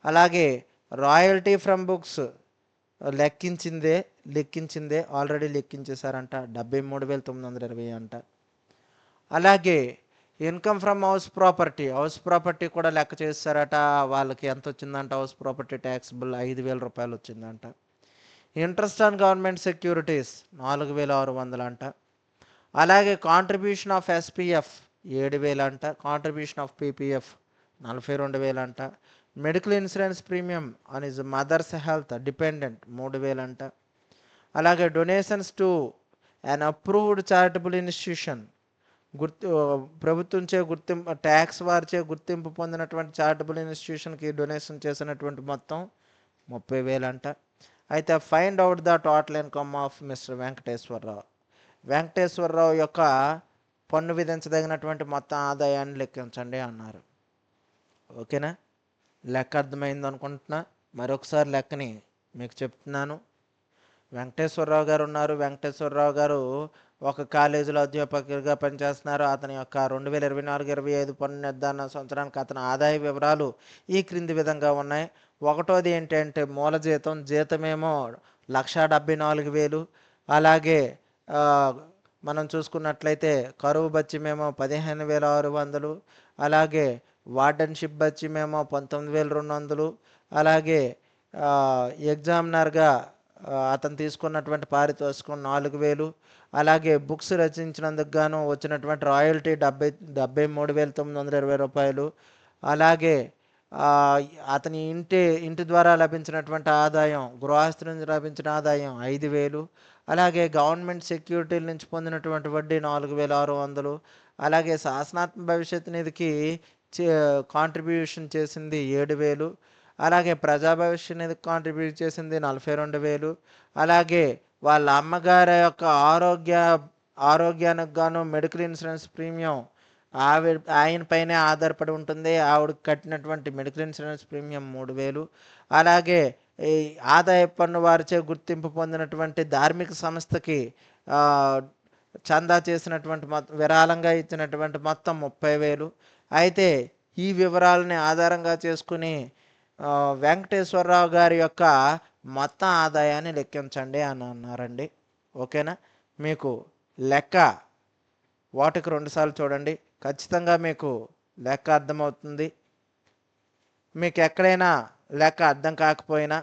అలాగే రాయల్టీ ఫ్రమ్ బుక్స్ లెక్కించిందే ఆల్రెడీ లెక్కించేశారంట, 73,920 అంట. అలాగే ఇన్కమ్ ఫ్రమ్ హౌస్ ప్రాపర్టీ కూడా లెక్క చేస్తారట. వాళ్ళకి ఎంత వచ్చిందంట? హౌస్ ప్రాపర్టీ ట్యాక్సిబుల్ 5,000 రూపాయలు వచ్చిందంట. ఇంట్రెస్ట్ ఆన్ గవర్నమెంట్ సెక్యూరిటీస్ 4,600 అంట. అలాగే కాంట్రిబ్యూషన్ ఆఫ్ ఎస్పీఎఫ్ 7,000 అంట. కాంట్రిబ్యూషన్ ఆఫ్ పీపీఎఫ్ 42,000 అంట. Medical insurance premium on his mother's health dependent 3,000 అంట. అలాగే donations to an approved charitable institution, ప్రభుత్వంచే ట్యాక్స్ వారిచే గుర్తింపు పొందినటువంటి చారిటబుల్ ఇన్స్టిట్యూషన్కి డొనేషన్ చేసినటువంటి మొత్తం 30,000 అంట. అయితే find out the total income of mister Venkateswararao యొక్క పన్ను విధించదగినటువంటి మొత్తం ఆదాయాన్ని లెక్కించండి అన్నారు. ఓకేనా? లెక్క అర్థమైంది అనుకుంటున్నా. మరొకసారి లెక్కని మీకు చెప్తున్నాను. వెంకటేశ్వరరావు గారు ఉన్నారు. వెంకటేశ్వరరావు గారు ఒక కాలేజీలో అధ్యాపకుడిగా పనిచేస్తున్నారు. అతని యొక్క 2024-25 పన్ను నిర్ధారణ సంవత్సరానికి అతని ఆదాయ వివరాలు ఈ క్రింది విధంగా ఉన్నాయి. 1వది ఏంటంటే మూల జీతమేమో 1,74,000. అలాగే మనం చూసుకున్నట్లయితే కరువు బత్యమేమో 15,600. అలాగే వార్డెన్షిప్ బత్యమేమో 19,200. అలాగే ఎగ్జామినర్గా అతను తీసుకున్నటువంటి పారితోషికం 4,000. అలాగే బుక్స్ రచించినందుకు గాను వచ్చినటువంటి రాయల్టీ 73,920 రూపాయలు. అలాగే అతని ఇంటి ద్వారా లభించినటువంటి ఆదాయం, గృహస్థు నుంచి లభించిన ఆదాయం 5,000. అలాగే గవర్నమెంట్ సెక్యూరిటీల నుంచి పొందినటువంటి వడ్డీ 4,600. అలాగే శాసనాత్మక భవిష్యత్ నిధికి కాంట్రిబ్యూషన్ చేసింది 7,000. అలాగే ప్రజా భవిష్యత్ నిధికి కాంట్రిబ్యూట్ చేసింది 42,000. అలాగే వాళ్ళ అమ్మగారి యొక్క ఆరోగ్యానికి గాను మెడికల్ ఇన్సూరెన్స్ ప్రీమియం ఆయన పైనే ఆధారపడి ఉంటుంది. ఆవిడకి కట్టినటువంటి మెడికల్ ఇన్సూరెన్స్ ప్రీమియం 3,000. అలాగే ఈ ఆదాయ పన్ను వారిచే గుర్తింపు పొందినటువంటి ధార్మిక సంస్థకి చందా చేసినటువంటి విరాళంగా ఇచ్చినటువంటి మొత్తం 30,000. అయితే ఈ వివరాలని ఆధారంగా చేసుకుని వెంకటేశ్వరరావు గారి యొక్క మొత్తం ఆదాయాన్ని లెక్కించండి అని అన్నారండి. ఓకేనా? మీకు లెక్క వాటికి 2 సార్లు చూడండి, ఖచ్చితంగా మీకు లెక్క అర్థమవుతుంది. మీకు ఎక్కడైనా లెక్క అర్థం కాకపోయినా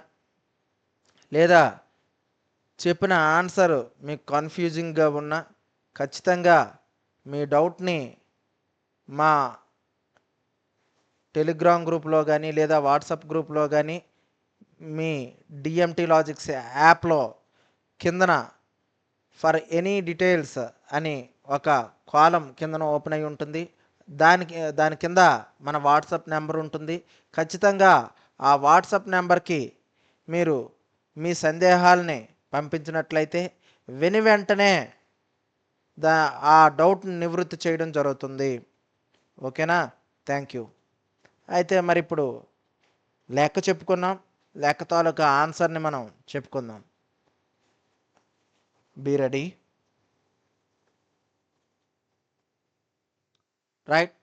లేదా చెప్పిన ఆన్సర్ మీకు కన్ఫ్యూజింగ్గా ఉన్నా ఖచ్చితంగా మీ డౌట్ని మా టెలిగ్రామ్ గ్రూప్లో కానీ లేదా వాట్సాప్ గ్రూప్లో కానీ మీ డిఎంటీ లాజిక్స్ యాప్లో కిందన ఫర్ ఎనీ డీటెయిల్స్ అని ఒక కాలం కిందన ఓపెన్ అయి ఉంటుంది. దాని కింద మన వాట్సాప్ నెంబర్ ఉంటుంది. ఖచ్చితంగా ఆ వాట్సాప్ నెంబర్కి మీరు మీ సందేహాలని పంపించినట్లయితే వెంటనే ఆ డౌట్ని నివృత్తి చేయడం జరుగుతుంది. ఓకేనా? Thank you. అయితే మరి ఇప్పుడు లెక్క చెప్పుకున్నాం, లెక్క తాలూకా ఆన్సర్ని మనం చెప్పుకుందాం. Be ready. Right.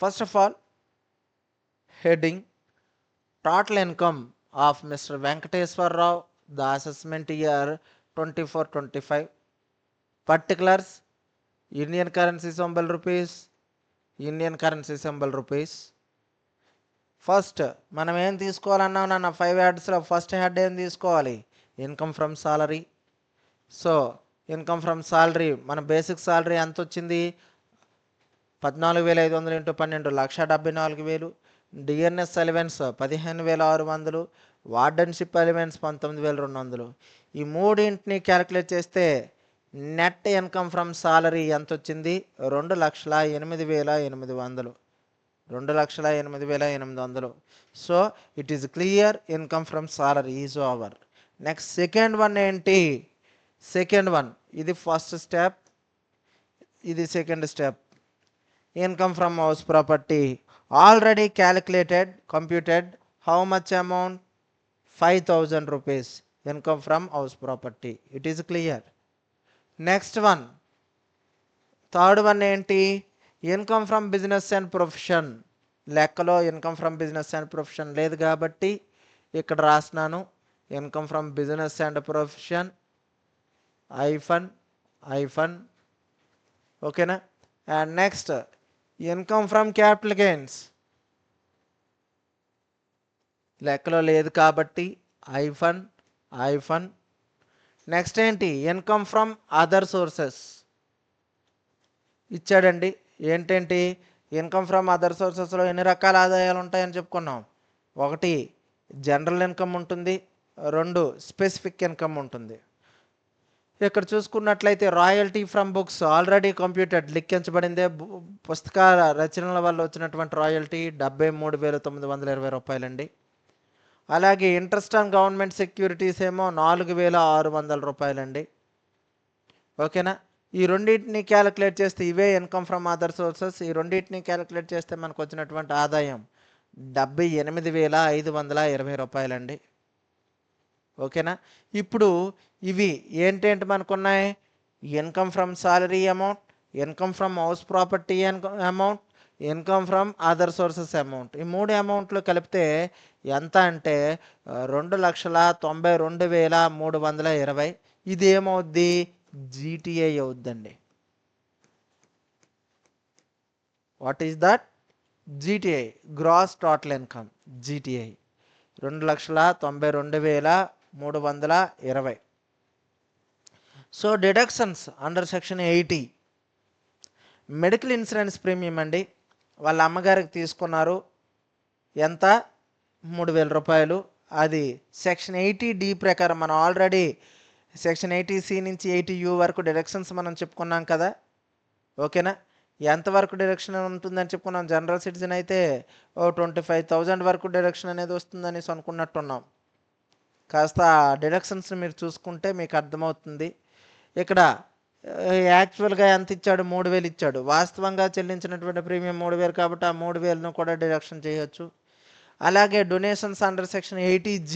First of all, heading total income of Mr. Venkateswar Rao, the assessment year 24-25. Particulars: Indian currency symbol rupees, Indian currency symbol rupees. First మనం ఏం తీసుకోవాలన్నాం నాన్న 5 హెడ్స్లో ఫస్ట్ హెడ్ ఏం తీసుకోవాలి? Income from salary. So income from salary మన బేసిక్ సాలరీ ఎంత వచ్చింది? 14,500 ఇంటూ 12 1,74,000. DNS allowance 15,600. వార్డన్షిప్ అలవెన్స్ 19,200. ఈ మూడింటిని క్యాలిక్యులేట్ చేస్తే నెట్ ఇన్కమ్ ఫ్రమ్ సాలరీ ఎంత వచ్చింది? 2,08,800. 2,08,800. So it is clear, income from salary is over. Next second one ఏంటి? సెకండ్ వన్ ఇది ఫస్ట్ స్టెప్, ఇది second step. Income from house property already calculated, computed. How much amount? 5,000 rupees income from house property. It is clear. Next one, third one ఏంటి? Income from business and profession. లెక్కలో income from business and profession లేదు కాబట్టి ఇక్కడ రాస్తున్నాను income from business and profession hyphen. ఓకేనా? And next income from capital gains లెక్కలో లేదు కాబట్టి ఐఫన్. నెక్స్ట్ ఏంటి? ఇన్కమ్ ఫ్రమ్ అదర్ సోర్సెస్ ఇచ్చాడండి. ఏంటేంటి ఇన్కమ్ ఫ్రమ్ అదర్ సోర్సెస్లో ఎన్ని రకాల ఆదాయాలు ఉంటాయని చెప్పుకున్నాం? ఒకటి జనరల్ ఇన్కమ్ ఉంటుంది, 2 స్పెసిఫిక్ ఇన్కమ్ ఉంటుంది. ఇక్కడ చూసుకున్నట్లయితే royalty from books already computed, లిఖించబడిందే. పుస్తకాల రచనల వల్ల వచ్చినటువంటి రాయల్టీ 73,920 రూపాయలండి. అలాగే ఇంట్రెస్ట్ ఆన్ గవర్నమెంట్ సెక్యూరిటీస్ ఏమో 4,600 రూపాయలండి. ఓకేనా? ఈ రెండింటిని క్యాలిక్యులేట్ చేస్తే ఇవే ఇన్కమ్ ఫ్రమ్ అదర్ సోర్సెస్. ఈ రెండింటిని క్యాలిక్యులేట్ చేస్తే మనకు వచ్చినటువంటి ఆదాయం 78,520 రూపాయలండి. ఓకేనా? ఇప్పుడు ఇవి ఏంటేంటి మనకున్నాయి? Income from salary amount, income from house property amount, income from other sources amount. ఈ 3 అమౌంట్లు కలిపితే ఎంత అంటే 2,92,320. ఇది ఏమవుద్ది? జీటీఐ అవుద్దండి. What is that? GTI, gross total income. GTI 2,92,320. So deductions under section 80. Medical insurance premium అండి. వాళ్ళ అమ్మగారికి తీసుకున్నారు. ఎంత? 3,000 రూపాయలు. అది సెక్షన్ 80D ప్రకారం మనం ఆల్రెడీ సెక్షన్ 80C నుంచి 80U వరకు డిడక్షన్స్ మనం చెప్పుకున్నాం కదా. ఓకేనా? ఎంతవరకు డిడక్షన్ ఉంటుందని చెప్పుకున్నాం? జనరల్ సిటిజన్ అయితే 25,000 వరకు డిడక్షన్ అనేది వస్తుందని అనుకున్నట్టున్నాం. కాస్త డిడక్షన్స్ మీరు చూసుకుంటే మీకు అర్థమవుతుంది. ఇక్కడ యాక్చువల్గా ఎంత ఇచ్చాడు? 3,000 ఇచ్చాడు. వాస్తవంగా చెల్లించినటువంటి ప్రీమియం 3,000 కాబట్టి ఆ 3,000ను కూడా డిడక్షన్ చేయొచ్చు. అలాగే donations under section 80G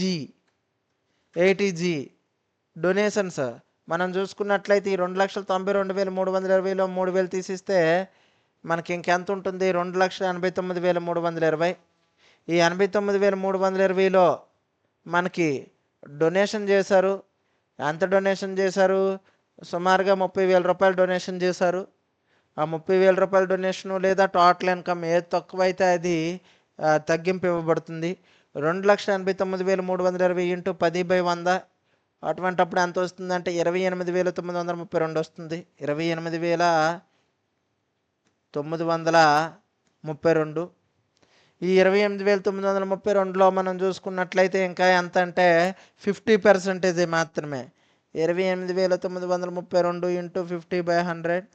donations మనం చూసుకున్నట్లయితే ఈ 2,92,320లో 3,000 తీసిస్తే మనకి ఇంకెంత ఉంటుంది? 2,89,320. ఈ 89,320లో మనకి డొనేషన్ చేశారు. ఎంత డొనేషన్ చేశారు? సుమారుగా 30,000 రూపాయలు డొనేషన్ చేశారు. ఆ 30,000 రూపాయల డొనేషను లేదా టోటల్ ఇన్కమ్ ఏది తక్కువైతే అది తగ్గింపు ఇవ్వబడుతుంది. 2,89,320 ఇంటూ 10/100. అటువంటప్పుడు ఎంత వస్తుందంటే 28,932 వస్తుంది. 28,932. ఈ 28,932లో మనం చూసుకున్నట్లయితే ఇంకా ఎంత అంటే 50% మాత్రమే. 28,932 ఇంటూ 50/100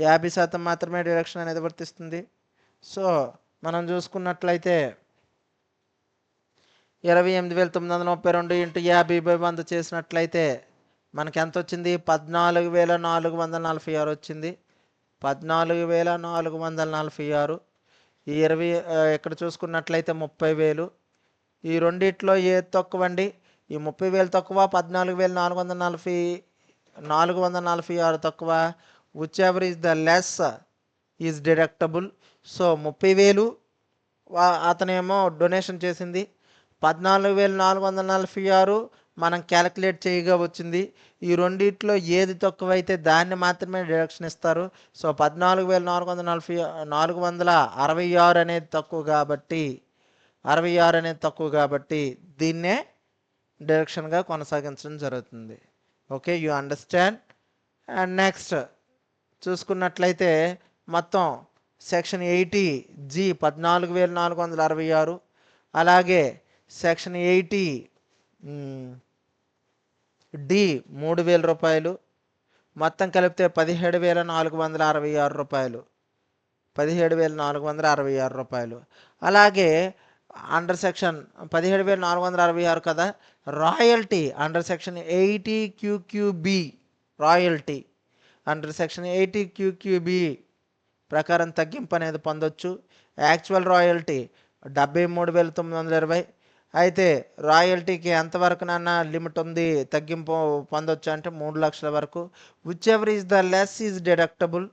50% మాత్రమే డిడక్షన్ అనేది వర్తిస్తుంది. సో మనం చూసుకున్నట్లయితే 28,932 ఇంటూ 50/100 చేసినట్లయితే మనకి ఎంత వచ్చింది? 14,446 వచ్చింది. 14,446. ఈ 20 ఇక్కడ చూసుకున్నట్లయితే 30,000. ఈ రెండిట్లో ఏది తక్కువ అండి? ఈ 30,000 తక్కువ, 14,440 446 తక్కువ. Which ever is the less is deductible. So 30,000 అతనేమో డొనేషన్ చేసింది, 14,446 మనం క్యాలిక్యులేట్ చేయగా వచ్చింది. ఈ రెండిట్లో ఏది తక్కువైతే దాన్ని మాత్రమే డిడక్షన్ ఇస్తారు. సో 14,466 అనేది తక్కువ కాబట్టి 66 అనేది తక్కువ కాబట్టి దీన్నే డిడక్షన్గా కొనసాగించడం జరుగుతుంది. Okay, you understand. And next చూసుకున్నట్లయితే మొత్తం సెక్షన్ 80G 14,466, అలాగే సెక్షన్ 80D 3,000 రూపాయలు, మొత్తం కలిపితే 17,466 రూపాయలు. 17,466 రూపాయలు. అలాగే అండర్ సెక్షన్ 17,466 కదా, royalty under section 80QQB royalty under section 80QQB ప్రకారం తగ్గింపు అనేది పొందొచ్చు. Actual royalty 73,920. అయితే రాయల్టీకి ఎంతవరకునన్నా లిమిట్ ఉంది, తగ్గింపు పొందొచ్చు అంటే 3 లక్షల వరకు. Which ever is the less is deductible.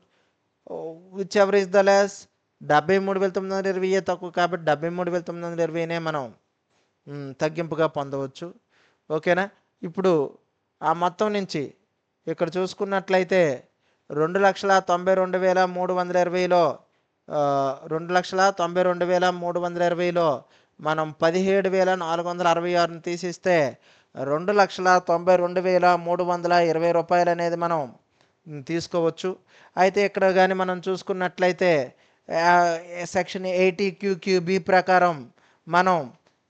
Which ever is the less 73,920 తక్కువ కాబట్టి 73,920నే మనం తగ్గింపుగా పొందవచ్చు. ఓకేనా. ఇప్పుడు ఆ మొత్తం నుంచి ఇక్కడ చూసుకున్నట్లయితే 2,92,320లో 2,92,320లో మనం 17,466ని తీసిస్తే 2,92,320 రూపాయలు అనేది మనం తీసుకోవచ్చు. అయితే ఇక్కడ కానీ మనం చూసుకున్నట్లయితే సెక్షన్ 80QQB ప్రకారం మనం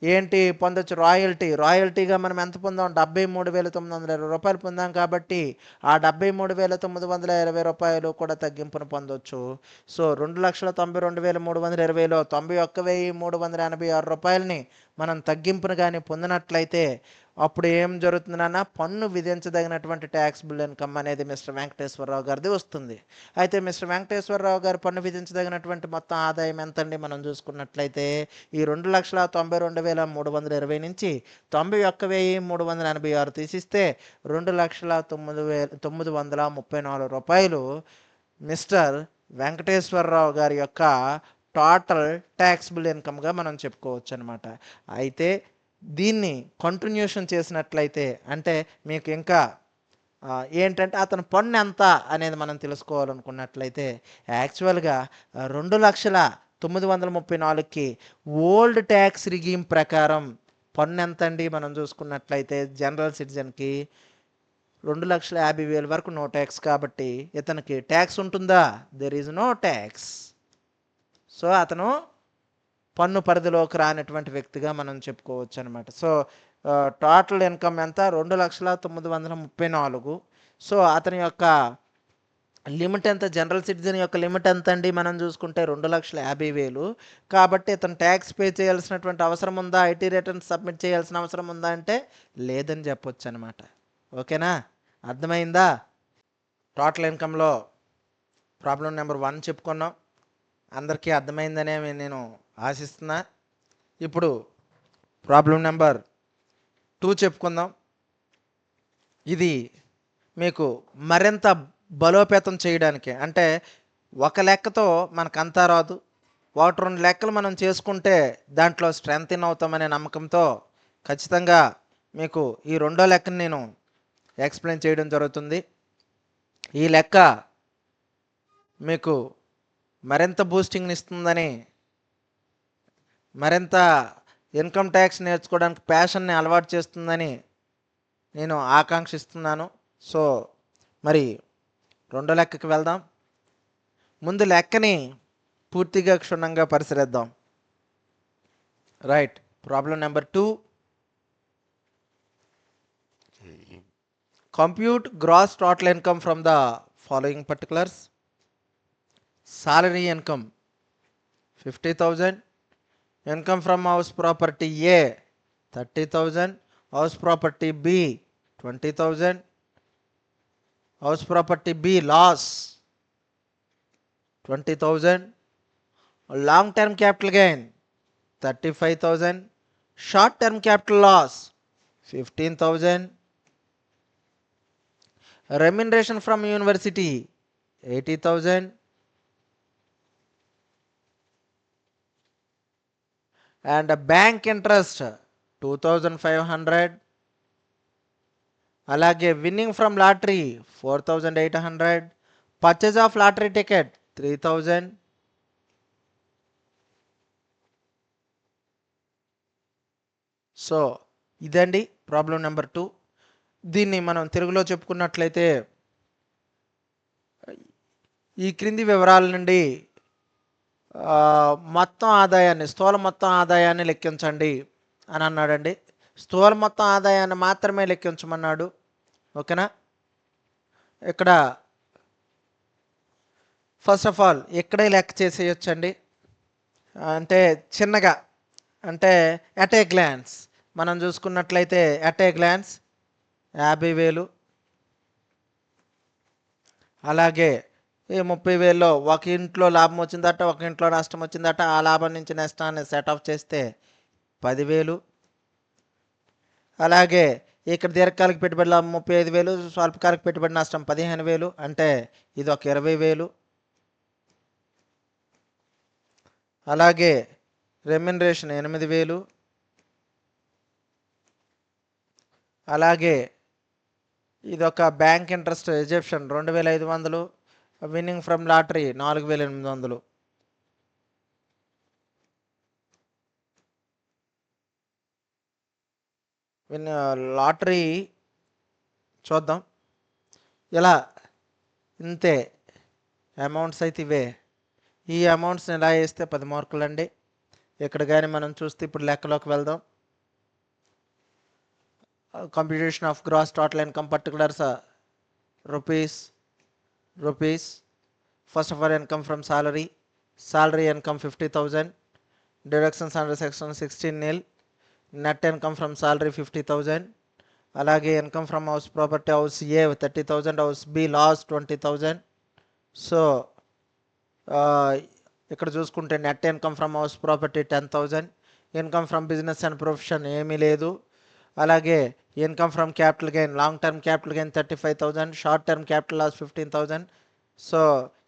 ఏంటి పొందొచ్చు? రాయల్టీగా మనం ఎంత పొందాం? 73,920 రూపాయలు పొందాం కాబట్టి ఆ 73,920 రూపాయలు కూడా తగ్గింపును పొందొచ్చు. సో 2,92,320లో 91,386 రూపాయలని మనం తగ్గింపును కానీ పొందినట్లయితే అప్పుడు ఏం జరుగుతుందన్న, పన్ను విధించదగినటువంటి ట్యాక్సిబుల్ ఇన్కమ్ అనేది మిస్టర్ వెంకటేశ్వరరావు గారిది వస్తుంది. అయితే మిస్టర్ వెంకటేశ్వరరావు గారు పన్ను విధించదగినటువంటి మొత్తం ఆదాయం ఎంతండి మనం చూసుకున్నట్లయితే ఈ 2,92,320 నుంచి 91,386 తీసిస్తే 2,09,934 రూపాయలు మిస్టర్ వెంకటేశ్వరరావు గారి యొక్క టోటల్ ట్యాక్సిబుల్ ఇన్కమ్గా మనం చెప్పుకోవచ్చు అనమాట. అయితే దీన్ని కంటిన్యూషన్ చేసినట్లయితే అంటే మీకు ఇంకా ఏంటంటే అతను పన్ను ఎంత అనేది మనం తెలుసుకోవాలనుకున్నట్లయితే యాక్చువల్గా 2,09,34కి ఓల్డ్ ట్యాక్స్ రిగీమ్ ప్రకారం పన్ను ఎంత అండి మనం చూసుకున్నట్లయితే జనరల్ సిటిజన్కి 2,50,000 వరకు నో ట్యాక్స్ కాబట్టి ఇతనికి ట్యాక్స్ ఉంటుందా? There is no tax. So అతను పన్ను పరిధిలోకి రానటువంటి వ్యక్తిగా మనం చెప్పుకోవచ్చు అనమాట. సో టోటల్ ఇన్కమ్ ఎంత? 2,09,34. సో అతని యొక్క లిమిట్ ఎంత? జనరల్ సిటిజన్ యొక్క లిమిట్ ఎంత అండి మనం చూసుకుంటే 2,50,000. కాబట్టి ఇతను ట్యాక్స్ పే చేయాల్సినటువంటి అవసరం ఉందా? ఐటీ రిటర్న్స్ సబ్మిట్ చేయాల్సిన అవసరం ఉందా అంటే లేదని చెప్పొచ్చు అనమాట. ఓకేనా, అర్థమైందా? టోటల్ ఇన్కంలో ప్రాబ్లం నెంబర్ 1 చెప్పుకున్నాం. అందరికీ అర్థమైందనే నేను ఆశిస్తున్నా. ఇప్పుడు ప్రాబ్లం నెంబర్ 2 చెప్పుకుందాం. ఇది మీకు మరింత బలోపేతం చేయడానికి, అంటే ఒక లెక్కతో మనకంతా రాదు, 1-2 లెక్కలు మనం చేసుకుంటే దాంట్లో స్ట్రెంత్ ఇన్ అవుతామనే నమ్మకంతో ఖచ్చితంగా మీకు ఈ రెండో లెక్కను నేను ఎక్స్ప్లెయిన్ చేయడం జరుగుతుంది. ఈ లెక్క మీకు మరింత బూస్టింగ్ని ఇస్తుందని, మరింత ఇన్కమ్ ట్యాక్స్ నేర్చుకోవడానికి ప్యాషన్ని అలవాటు చేస్తుందని నేను ఆకాంక్షిస్తున్నాను. సో మరి రెండో లెక్కకి వెళ్దాం. ముందు లెక్కని పూర్తిగా క్షుణ్ణంగా పరిశీలిద్దాం. Right, problem number 2. Compute gross total income from the following particulars. Salary income 50,000, income from house property A 30,000, house property B 20,000, house property B loss 20,000, long term capital gain 35,000, short term capital loss 15,000, remuneration from university 80,000, and bank interest 2,500, అలాగే winning from lottery 4,800, purchase of lottery ticket 3,000. So ఇదండి ప్రాబ్లం నెంబర్ 2. దీన్ని మనం తెలుగులో చెప్పుకున్నట్లయితే ఈ క్రింది వివరాల నుండి మొత్తం ఆదాయాన్ని, స్థూల మొత్తం ఆదాయాన్ని లెక్కించండి అని అన్నాడండి. స్థూల మొత్తం ఆదాయాన్ని మాత్రమే లెక్కించమన్నాడు. ఓకేనా. ఇక్కడ ఫస్ట్ ఆఫ్ ఆల్ ఇక్కడే లెక్క చేసేయచ్చండి. అంటే చిన్నగా, అంటే అట్ ఏ గ్లాన్స్ మనం చూసుకున్నట్లయితే అట్ ఏ గ్లాన్స్ 50,000, అలాగే ఈ 30,000లో ఒక ఇంట్లో లాభం వచ్చిందట, ఒక ఇంట్లో నష్టం వచ్చిందట. ఆ లాభం నుంచి నష్టాన్ని సెట్ ఆఫ్ చేస్తే 10,000. అలాగే ఇక్కడ దీర్ఘకాలిక పెట్టుబడి లాభం 35,000, స్వల్పకాలిక పెట్టుబడి నష్టం 15,000, అంటే ఇది ఒక 20,000. అలాగే రెమ్యునరేషన్ 8,000, అలాగే ఇది ఒక bank interest exemption 2,500, winning from lottery 4,800. Lottery చూద్దాం. ఇలా ఇంతే అమౌంట్స్ అయితే ఇవే. ఈ అమౌంట్స్ని ఎలా వేస్తే 10 మార్కులు అండి. ఇక్కడ కానీ మనం చూస్తే ఇప్పుడు లెక్కలోకి వెళ్దాం. Computation of gross total income particulars rupees. First of all, income from salary income 50,000, deductions under section 16 nil, net income from salary 50,000, అలాగే income from house property, house A 30,000, house B loss 20,000. So ఇక్కడ చూసుకుంటే net income from house property 10,000, income from business and profession ఏమీ లేదు. అలాగే income from capital gain, long term capital gain 35,000, short term capital loss 15,000. So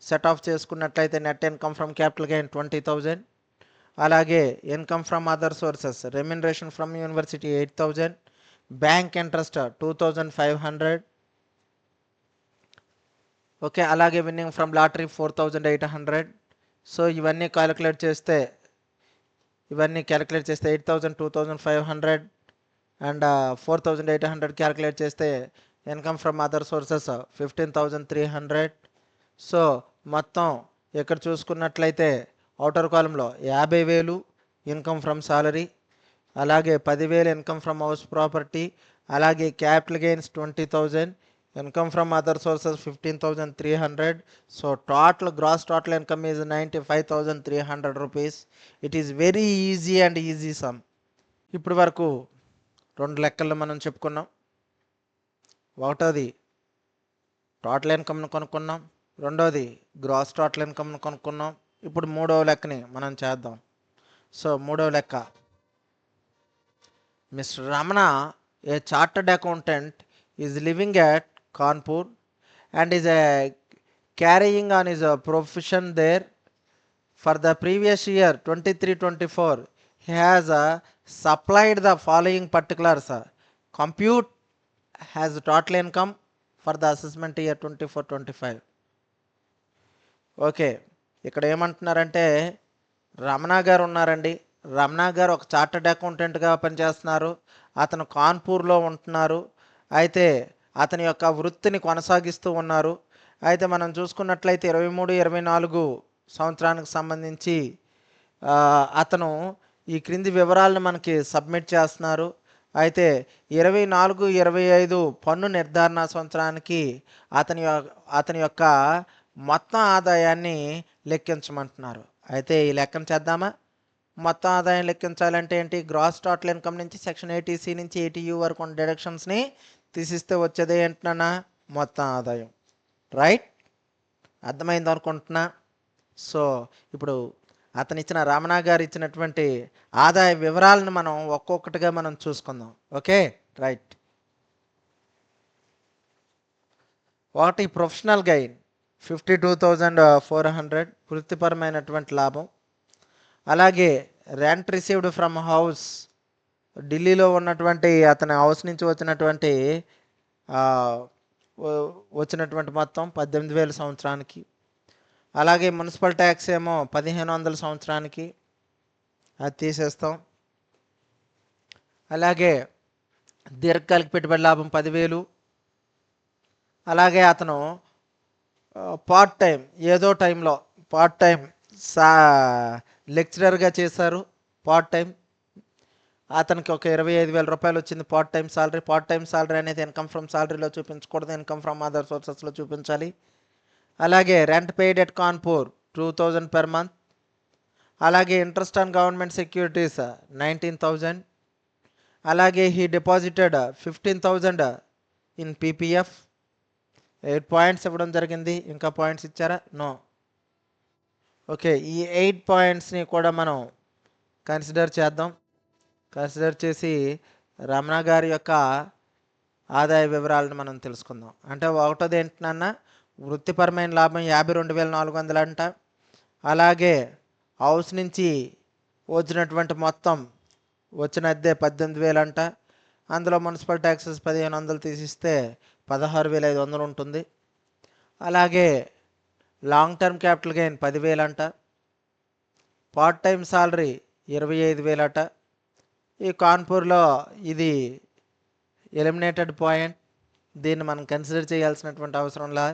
set off చేసుకున్నట్లయితే net income from capital gain 20,000. అలాగే income from other sources, remuneration from university 8,000, bank interest 2,500. Okay. అలాగే విన్నింగ్ ఫ్రమ్ లాటరీ 4,800. సో ఇవన్నీ క్యాలిక్యులేట్ చేస్తే 8,000, 2,500 అండ్ 4,800 క్యాలిక్యులేట్ చేస్తే income from other sources 15,300. So మొత్తం ఇక్కడ చూసుకున్నట్లయితే అవుటర్ కాలంలో 50,000 ఇన్కమ్ ఫ్రమ్ సాలరీ, అలాగే 10,000 ఇన్కమ్ ఫ్రమ్ హౌస్ ప్రాపర్టీ, అలాగే capital gains 20,000, income from other sources 15,300. So gross total income is 95,300 rupees. It is very easy and easy sum. ఇప్పటి వరకు 2 లెక్కలు మనం చెప్పుకున్నాం. ఒకటోది టోటల్ ఇన్కమ్ను కనుక్కున్నాం, రెండోది గ్రాస్ టోటల్ ఇన్కమ్ను కనుక్కున్నాం. ఇప్పుడు 3వ లెక్కని మనం చేద్దాం. సో 3వ లెక్క, mister Ramana, A chartered accountant, is living at Kanpur and is carrying on his profession there. For the previous year 23-24, he has supplied the following particulars. Compute has total income for the assessment year 24-25. Okay. ఇక్కడ ఏమంటున్నారంటే రమణ గారు ఉన్నారండి. రమణ గారు ఒక చార్టర్డ్ అకౌంటెంట్గా పనిచేస్తున్నారు. అతను కాన్పూర్లో ఉంటున్నారు. అయితే అతని యొక్క వృత్తిని కొనసాగిస్తూ ఉన్నారు. అయితే మనం చూసుకున్నట్లయితే 23-24 సంవత్సరానికి సంబంధించి అతను ఈ క్రింది వివరాలను మనకి సబ్మిట్ చేస్తున్నారు. అయితే 24-25 పన్ను నిర్ధారణ సంవత్సరానికి అతని యొక్క మొత్తం ఆదాయాన్ని లెక్కించమంటున్నారు. అయితే ఈ లెక్కను చేద్దామా? మొత్తం ఆదాయం లెక్కించాలంటే ఏంటి? గ్రాస్ టోటల్ ఇన్కమ్ నుంచి సెక్షన్ 80C నుంచి 80U వరకు ఉన్న డిడక్షన్స్ని తీసిస్తే వచ్చేదే ఏంటన్నా? మొత్తం ఆదాయం. రైట్? అర్థమైంది అనుకుంటున్నా. సో ఇప్పుడు అతను ఇచ్చిన రమణ గారు ఇచ్చినటువంటి ఆదాయ వివరాలను మనం ఒక్కొక్కటిగా మనం చూసుకుందాం. Okay, right. ఒకటి ప్రొఫెషనల్ గెయిన్ 52,400 వృత్తిపరమైనటువంటి లాభం. అలాగే రెంట్ రిసీవ్డ్ ఫ్రమ్ హౌస్, ఢిల్లీలో ఉన్నటువంటి అతని హౌస్ నుంచి వచ్చినటువంటి మొత్తం 18,000 సంవత్సరానికి. అలాగే మున్సిపల్ ట్యాక్స్ ఏమో 1,500 సంవత్సరానికి, అది తీసేస్తాం. అలాగే దీర్ఘకాలిక పెట్టుబడి లాభం 10,000. అలాగే అతను పార్ట్ టైం, ఏదో టైంలో పార్ట్ టైం లెక్చరర్గా చేశారు. పార్ట్ టైం అతనికి ఒక 25,000 రూపాయలు వచ్చింది part time salary. Part time salary అనేది ఇన్కమ్ ఫ్రమ్ సాలరీలో చూపించకూడదు, ఇన్కమ్ ఫ్రమ్ అదర్ సోర్సెస్లో చూపించాలి. అలాగే rent paid at Kanpur 2,000 per month. అలాగే ఇంట్రెస్ట్ ఆన్ గవర్నమెంట్ సెక్యూరిటీస్ 19,000. అలాగే he deposited 15,000 in PPF. 8 points ఇవ్వడం జరిగింది. ఇంకా పాయింట్స్ ఇచ్చారా? నో. ఓకే, ఈ 8 పాయింట్స్ని కూడా మనం కన్సిడర్ చేద్దాం. కన్సిడర్ చేసి రమణ గారి యొక్క ఆదాయ వివరాలను మనం తెలుసుకుందాం. అంటే ఒకటోది ఏంటన్నా, వృత్తిపరమైన లాభం 52,400 అంట. అలాగే హౌస్ నుంచి వచ్చినటువంటి మొత్తం వచ్చిన అద్దె 18,000 అంట. అందులో మున్సిపల్ ట్యాక్సెస్ 1,500 తీసిస్తే 16,500 ఉంటుంది. అలాగే లాంగ్ టర్మ్ క్యాపిటల్ గెయిన్ 10,000 అంట. పార్ట్ టైం సాలరీ 25,000 అట. ఈ కాన్పూర్లో ఇది ఎలిమినేటెడ్ పాయింట్, దీన్ని మనం కన్సిడర్ చేయాల్సినటువంటి అవసరంలా,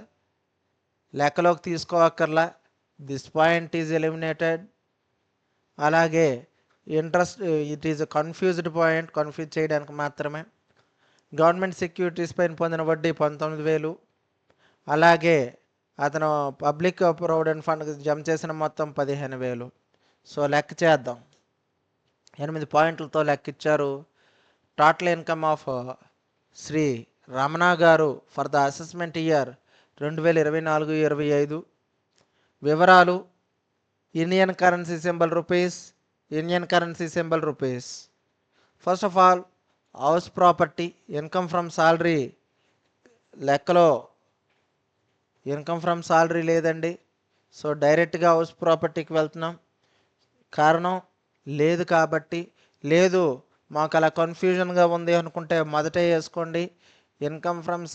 లెక్కలోకి తీసుకోవక్కర్లా. This point is eliminated. అలాగే interest, it is confused point, confuse చేయడానికి మాత్రమే. గవర్నమెంట్ సెక్యూరిటీస్ పైన పొందిన వడ్డీ 19,000. అలాగే అతను పబ్లిక్ ప్రొవిడెంట్ ఫండ్ జమ చేసిన మొత్తం 15,000. సో లెక్క చేద్దాం. 8 పాయింట్లతో లెక్క ఇచ్చారు. Total income of Shri Ramana garu for the assessment year 2024-25. వివరాలు: Indian currency symbol rupees, Indian currency symbol rupees. First of all house property, income from salary లెక్కలో ఇన్కమ్ ఫ్రమ్ సాలరీ లేదండి. సో డైరెక్ట్గా హౌస్ ప్రాపర్టీకి వెళ్తున్నాం. కారణం లేదు కాబట్టి. లేదు మాకు అలా కన్ఫ్యూజన్గా ఉంది అనుకుంటే మొదటే వేసుకోండి. Income from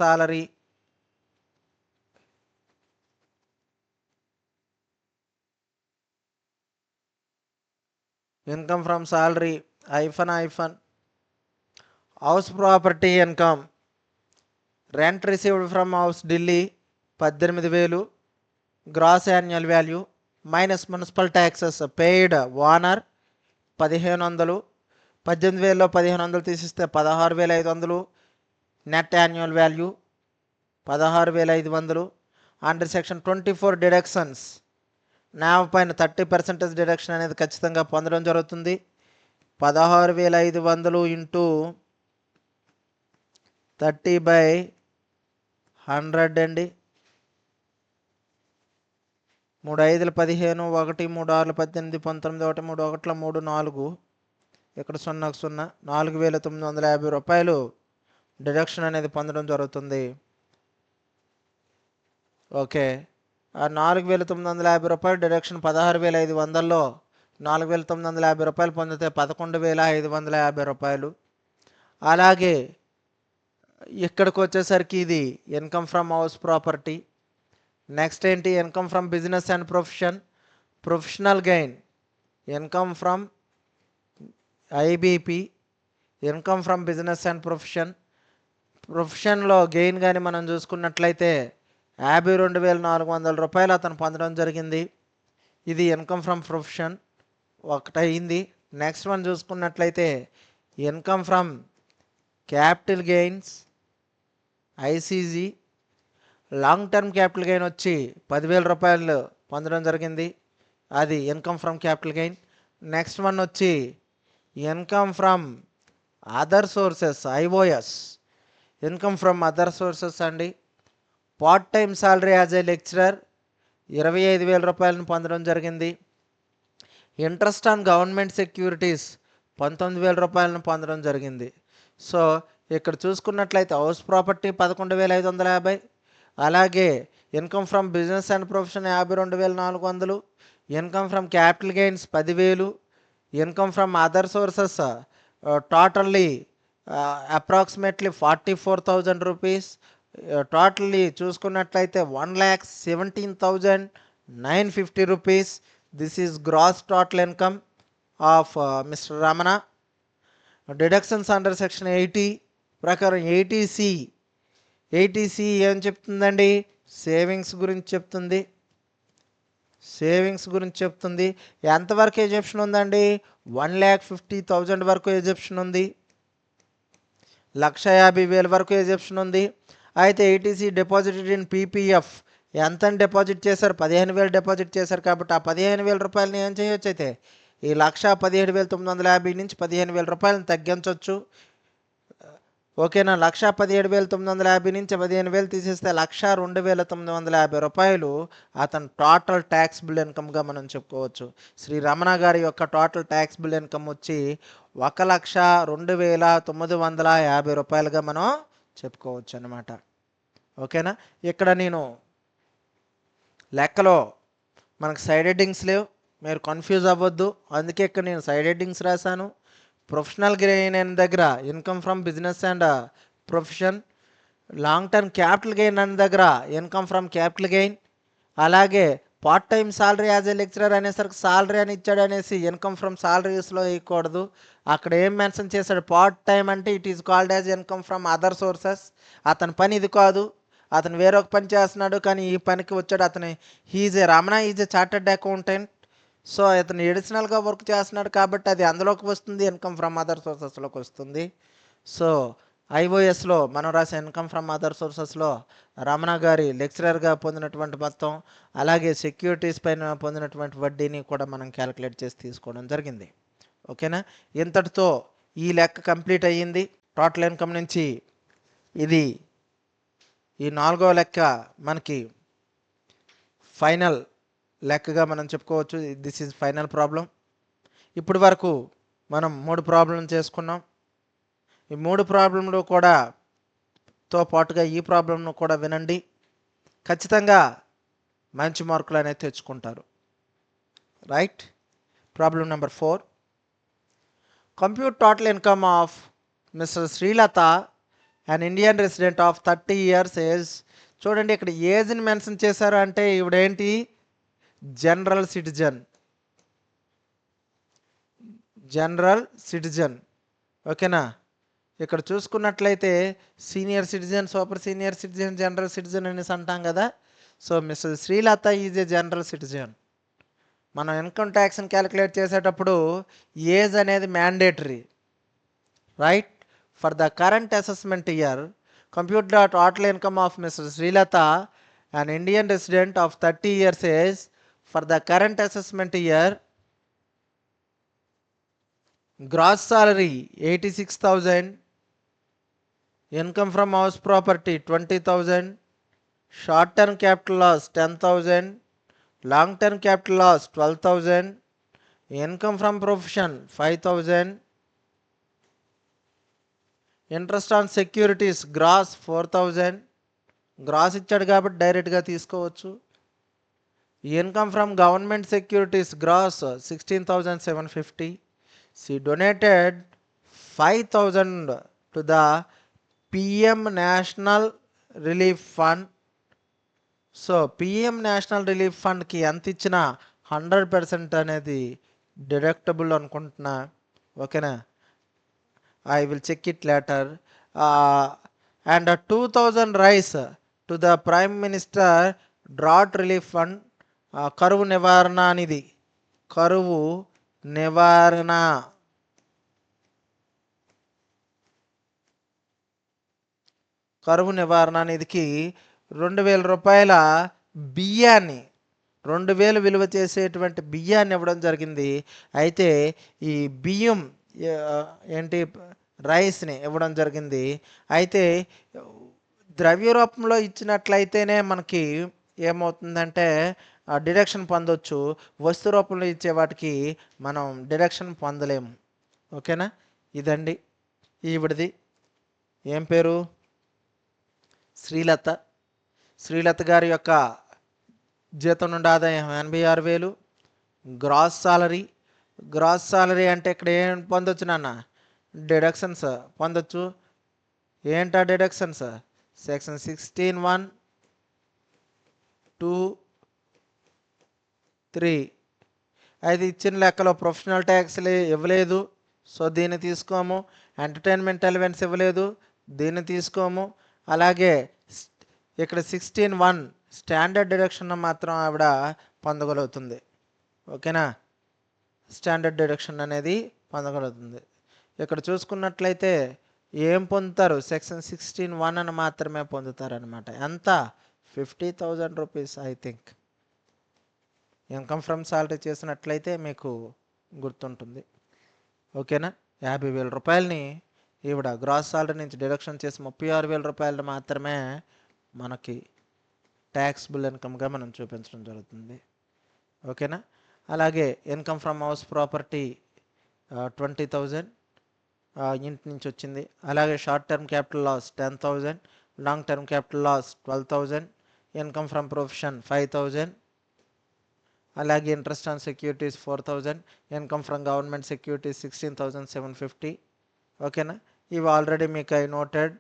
salary hyphen house property income rent received from house Delhi 18,000 gross annual value minus municipal taxes paid owner 1,500. 18,000లో 1,500 తీసిస్తే 16,500. Net annual value 16,500. Under section 24 deductions, now పైన 30% డిడక్షన్ అనేది ఖచ్చితంగా పొందడం జరుగుతుంది. 16,500 ఇంటూ 30/100 అండి. 3 5 15, 1 3 6 18, 19, 1 3 1 3 4, ఇక్కడ 0 0, 4,950 రూపాయలు డిడక్షన్ అనేది పొందడం జరుగుతుంది. ఓకే, ఆ 4,950 రూపాయలు డిడక్షన్ 16,500లో 4,950 రూపాయలు పొందితే 11,550 రూపాయలు. అలాగే ఇక్కడికి వచ్చేసరికి ఇది income from house property. Next ఏంటి? Income from business and professional gain, income from IBP, income from business and ప్రొఫెషన్లో గెయిన్ కానీ మనం చూసుకున్నట్లయితే 52,400 రూపాయలు అతను పొందడం జరిగింది. ఇది ఇన్కమ్ ఫ్రమ్ ప్రొఫెషన్ ఒకటయింది. నెక్స్ట్ వన్ చూసుకున్నట్లయితే income from capital gains ICG, long term capital gain వచ్చి 10,000 రూపాయలు పొందడం జరిగింది. అది income from capital gain. Next one వచ్చి income from other sources IOS, income from other sources అండి. Part time salary as a lecturer 25,000 రూపాయలను పొందడం జరిగింది. ఇంట్రెస్ట్ ఆన్ గవర్నమెంట్ సెక్యూరిటీస్ 19,000 రూపాయలను పొందడం జరిగింది. సో ఇక్కడ చూసుకున్నట్లయితే హౌస్ ప్రాపర్టీ 11,550, అలాగే income from business and profession 52,400, income from capital gains 10,000, income from other sources totally approximately 44,000 rupees. Totally చూసుకున్నట్లయితే 1,17,950 rupees. This is gross total income of mister Ramana. Deductions under section 80 ప్రకారం 80C ఏం చెప్తుందండి? సేవింగ్స్ గురించి చెప్తుంది. సేవింగ్స్ గురించి చెప్తుంది. ఎంతవరకు ఎజెప్షన్ ఉందండి? 1,50,000 వరకు ఎజెప్షన్ ఉంది. 1,50,000 వరకు ఎజెప్షన్ ఉంది. అయితే 80C డిపాజిటెడ్ ఇన్ పీపీఎఫ్ ఎంత డిపాజిట్ చేశారు? 15,000 డిపాజిట్ చేశారు. కాబట్టి ఆ 15,000 రూపాయలని ఏం చేయొచ్చు? అయితే ఈ 1,17,950 నుంచి 15,000 రూపాయలను తగ్గించవచ్చు. ఓకేనా? 1,17,950 నుంచి 15,000 తీసేస్తే 1,02,950 రూపాయలు అతను టోటల్ ట్యాక్సిబుల్ ఇన్కమ్గా మనం చెప్పుకోవచ్చు. శ్రీ రమణ గారి యొక్క టోటల్ ట్యాక్సిబుల్ ఇన్కమ్ వచ్చి 1,02,950 రూపాయలుగా మనం చెప్పుకోవచ్చు అన్నమాట. ఓకేనా? ఇక్కడ నేను లెక్కలో మనకు సైడ్ హెడ్డింగ్స్ లేవు, మీరు కన్ఫ్యూజ్ అవ్వద్దు. అందుకే ఇక్కడ నేను సైడ్ హెడ్డింగ్స్ రాశాను. ప్రొఫెషనల్ గెయిన్ అనే దగ్గర income from business and profession, long term capital gain అనే దగ్గర ఇన్కమ్ ఫ్రమ్ క్యాపిటల్ గెయిన్, అలాగే part time salary as a lecturer అనేసరికి సాలరీ అని ఇచ్చాడు అనేసి ఇన్కమ్ ఫ్రమ్ సాలరీస్లో వేయకూడదు. అక్కడ ఏం మెన్షన్ చేశాడు? పార్ట్ టైం అంటే it is called as income from other sources. అతని పని ఇది కాదు, అతను వేరొక పని చేస్తున్నాడు, కానీ ఈ పనికి వచ్చాడు. అతను Ramana is a chartered accountant. So అతను ఎడిషనల్గా వర్క్ చేస్తున్నాడు కాబట్టి అది అందులోకి వస్తుంది, ఇన్కమ్ ఫ్రమ్ అదర్ సోర్సెస్లోకి వస్తుంది. సో ఐఓఎస్లో మనం రాసే ఇన్కమ్ ఫ్రమ్ అదర్ సోర్సెస్లో రమణ గారి లెక్చరర్గా పొందినటువంటి మొత్తం, అలాగే సెక్యూరిటీస్ పైన పొందినటువంటి వడ్డీని కూడా మనం క్యాలిక్యులేట్ చేసి తీసుకోవడం జరిగింది. ఓకేనా? ఇంతటితో ఈ లెక్క కంప్లీట్ అయ్యింది. టోటల్ ఇన్కమ్ నుంచి ఇది ఈ 4వ లెక్క మనకి ఫైనల్ లెక్కగా మనం చెప్పుకోవచ్చు. This is final problem. ఇప్పటి వరకు మనం 3 ప్రాబ్లం చేసుకున్నాం. ఈ 3 ప్రాబ్లంలు కూడా తో పాటుగా ఈ ప్రాబ్లంను కూడా వినండి. ఖచ్చితంగా మంచి మార్కులు అనేది తెచ్చుకుంటారు. Right? Problem number 4. Compute total income of mister Srilatha, an Indian resident of 30 years age. చూడండి ఇక్కడ ఏజ్ని మెన్షన్ చేశారు అంటే ఇవిడేంటి? General citizen. ఓకేనా? ఇక్కడ చూసుకున్నట్లయితే senior citizen, super senior citizen, general citizen అనేసి అంటాం కదా. So mister Srilatha is a general citizen. మనం ఇన్కమ్ ట్యాక్స్ని క్యాలిక్యులేట్ చేసేటప్పుడు ఏజ్ అనేది mandatory. Right? For the current assessment year, compute the total income of Mrs. Srilata, an Indian resident of 30 years age. For the current assessment year, gross salary 86,000, income from house property 20,000, short term capital loss 10,000, long term capital loss 12,000, income from profession 5,000, interest on securities gross 4,000. Gross ఇచ్చాడు కాబట్టి డైరెక్ట్గా తీసుకోవచ్చు. Income from government securities gross 16,750. She donated 5,000 to the PM national relief fund. So PM national relief ఫండ్కి ఎంత ఇచ్చినా 100% అనేది డిడక్టబుల్ అనుకుంటున్నా. ఓకేనా? I will check it later. And 2,000 rise to the Prime Minister Drought Relief Fund. కరువు నివారణ నిధి. కరువు నివారణ నిధికి 2,000 రూపాయల బియ్యాన్ని, 2,000 విలువ చేసేటువంటి బియ్యాన్ని ఇవ్వడం జరిగింది. అయితే ఈ బియ్యం ఏంటి? రైస్ని ఇవ్వడం జరిగింది. అయితే ద్రవ్య రూపంలో ఇచ్చినట్లయితేనే మనకి ఏమవుతుందంటే డిడక్షన్ పొందొచ్చు. వస్తు రూపంలో ఇచ్చే వాటికి మనం డిడక్షన్ పొందలేము. ఓకేనా? ఇదండి ఈవిడిది. ఏం పేరు? శ్రీలత. శ్రీలత గారి యొక్క జీతం నుండి ఆదాయం 86,000. Gross salary. గ్రాస్ సాలరీ అంటే ఇక్కడ ఏం పొందొచ్చు నాన్న? డిడక్షన్స్ పొందొచ్చు. ఏంటా డిడక్షన్స్? సెక్షన్ 16(1), 2, 3. అది ఇచ్చిన లెక్కలో ప్రొఫెషనల్ ట్యాక్స్లు ఇవ్వలేదు, సో దీన్ని తీసుకోము. ఎంటర్టైన్మెంట్ ఎలివెన్స్ ఇవ్వలేదు, దీన్ని తీసుకోము. అలాగే ఇక్కడ 16(1) స్టాండర్డ్ డిడక్షన్ మాత్రం ఆవిడ పొందగలుగుతుంది. ఓకేనా? స్టాండర్డ్ డిడక్షన్ అనేది పొందగలుగుతుంది. ఇక్కడ చూసుకున్నట్లయితే ఏం పొందుతారు? సెక్షన్ 16(1) అని మాత్రమే పొందుతారనమాట. ఎంత? 50,000 rupees I think. Income from salary చేసినట్లయితే మీకు గుర్తుంటుంది. ఓకేనా? 50,000 రూపాయలని ఈవిడ గ్రాస్ సాలరీ నుంచి డిడక్షన్ చేసి 36,000 రూపాయలు మాత్రమే మనకి ట్యాక్స్బుల్ ఇన్కమ్గా మనం చూపించడం జరుగుతుంది. ఓకేనా? అలాగే ఇన్కమ్ ఫ్రమ్ హౌస్ ప్రాపర్టీ 20,000 ఇంటి నుంచి వచ్చింది. అలాగే short term capital loss 10,000, long term capital loss 12,000, income from profession 5,000, అలాగే interest on securities 4,000, income from government securities 16,750. ఓకేనా? ఇవి ఆల్రెడీ మీకు ఐ నోటెడ్.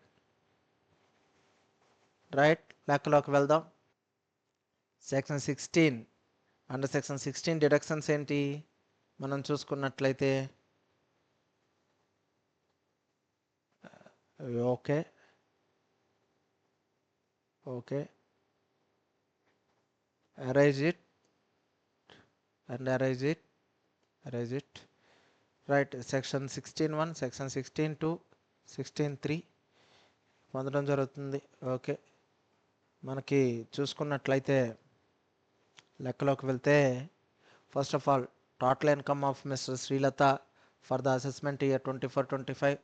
రైట్, లెక్కలోకి వెళ్దాం. సెక్షన్ 16, అండర్ సెక్షన్ 16 డిడక్షన్స్ ఏంటి మనం చూసుకున్నట్లయితే, okay okay erase it and erase it. Right, section 16(1), section 16(2), 16(3) పొందడం జరుగుతుంది. ఓకే, మనకి చూసుకున్నట్లయితే లెక్కలోకి వెళ్తే, first of all total income of mister Srilatha for the assessment year 24-25,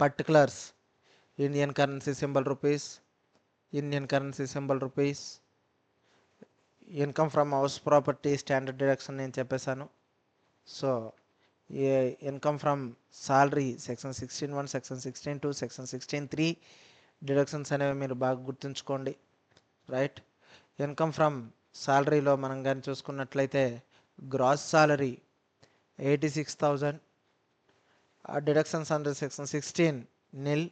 particulars Indian currency symbol rupees, Indian currency symbol rupees, income from house property standard deduction నేను చెప్పేశాను. So income from salary section 16(1), section 16(2), section 16(3) deductions అనేవి మీరు బాగా గుర్తుంచుకోండి. రైట్, ఇన్కమ్ ఫ్రమ్ సాలరీలో మనం కానీ చూసుకున్నట్లయితే gross salary 86,000. Deductions under section 16 nil.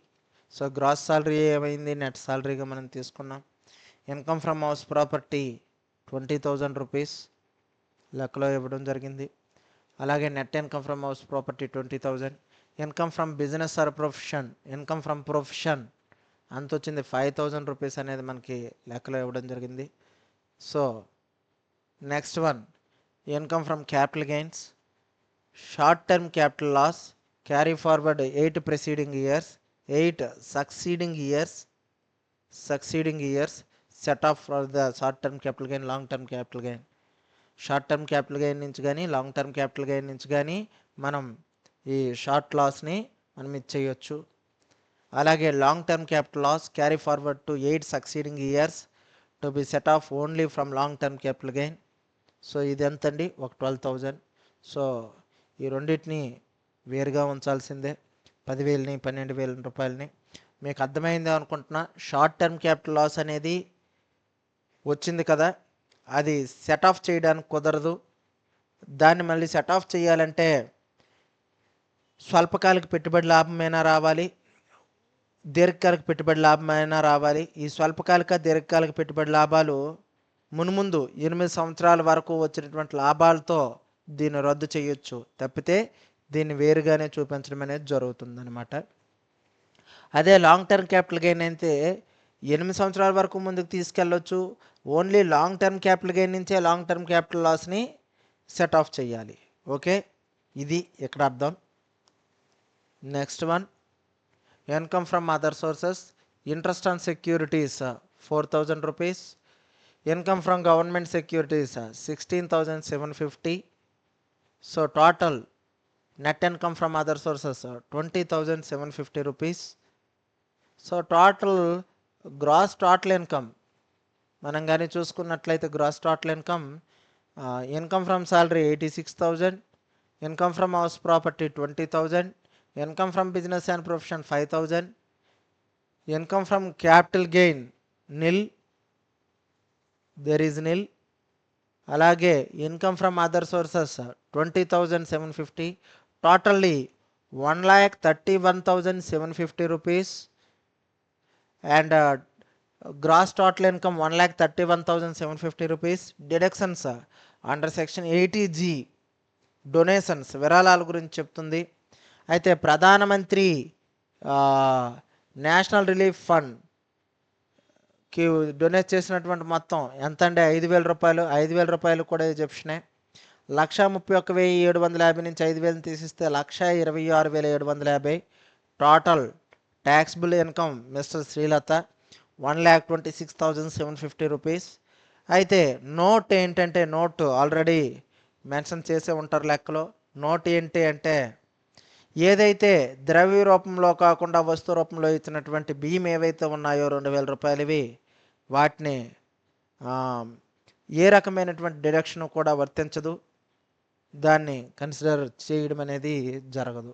So gross salary ఏమైంది? నెట్ సాలరీగా మనం తీసుకున్నాం. Income from house property 20,000 rupees లెక్కలో ఇవ్వడం జరిగింది. అలాగే net income from house property 20,000. Income from business or profession, income from profession అంత వచ్చింది 5,000 రూపీస్ అనేది మనకి లెక్కలో ఇవ్వడం జరిగింది. So next one, income from capital gains, short term capital loss carry forward 8 preceding years, 8 succeeding years set off for the short term capital gain, long term capital gain. Short term capital gain నుంచి కానీ లాంగ్ టర్మ్ క్యాపిటల్ గెయిన్ నుంచి కానీ మనం ఈ షార్ట్ లాస్ని మనం ఇచ్చేయచ్చు. అలాగే long term capital loss carry forward to 8 succeeding years to be set off only from long term capital gain. So ఇది ఎంతండి? ఒక 12,000. సో ఈ రెండింటిని వేరుగా ఉంచాల్సిందే, 10,000ని 12,000 రూపాయలని. మీకు అర్థమైంది అనుకుంటున్నా. షార్ట్ టర్మ్ క్యాపిటల్ లాస్ అనేది వచ్చింది కదా, అది సెట్ ఆఫ్ చేయడానికి కుదరదు. దాన్ని మళ్ళీ సెట్ ఆఫ్ చేయాలంటే స్వల్పకాలిక పెట్టుబడి లాభమైనా రావాలి, దీర్ఘకాలిక పెట్టుబడి లాభమైనా రావాలి. ఈ స్వల్పకాలిక దీర్ఘకాలిక పెట్టుబడి లాభాలు మున్ముందు 8 సంవత్సరాల వరకు వచ్చినటువంటి లాభాలతో దీన్ని రద్దు చేయొచ్చు, తప్పితే దీన్ని వేరుగానే చూపించడం అనేది జరుగుతుందన్నమాట. అదే లాంగ్ టర్మ్ క్యాపిటల్ గెయిన్ అయితే 8 సంవత్సరాల వరకు ముందుకు తీసుకెళ్ళొచ్చు. Only long term capital gain నుంచే లాంగ్ టర్మ్ క్యాపిటల్ లాస్ని సెట్ ఆఫ్ చేయాలి. ఓకే, ఇది ఇక్కడ అర్థం. Next one, income from other sources, interest on securities 4,000 rupees, income from government securities 16,750. So total net income from other sources 20,750 rupees. So total gross total income మనం కానీ చూసుకున్నట్లయితే gross total income, income from salary 86,000, income from house property 20,000, income from business and profession 5,000, income from capital gain nil, there is nil. అలాగే income from other sources 20,750, totally 1,31,750 rupees. And gross total income 1,31,750 rupees. Deductions under section 80G donations, విరాళాల గురించి చెప్తుంది. అయితే ప్రధానమంత్రి నేషనల్ రిలీఫ్ ఫండ్కి డొనేట్ చేసినటువంటి మొత్తం ఎంత అంటే 5,000 రూపాయలు. 5,000 రూపాయలు కూడా ఎగ్జెప్షనే. 1,31,750 నుంచి 5,000 తీసిస్తే 1,26,750. Total taxable income mister Srilatha 1,26,750 rupees. అయితే నోట్ ఏంటంటే, నోట్ ఆల్రెడీ మెన్షన్ చేసే ఉంటారు లెక్కలో. నోట్ ఏంటి అంటే, ఏదైతే ద్రవ్య రూపంలో కాకుండా వస్తు రూపంలో ఇచ్చినటువంటి బియ్యం ఏవైతే ఉన్నాయో 2,000 రూపాయలవి, వాటిని ఏ రకమైనటువంటి డిడక్షన్ కూడా వర్తించదు, దాన్ని కన్సిడర్ చేయడం అనేది జరగదు.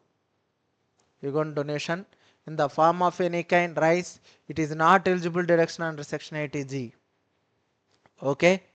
ఇగోన్ donation in the form of any kind rice, it is not eligible deduction under section 80G. Okay.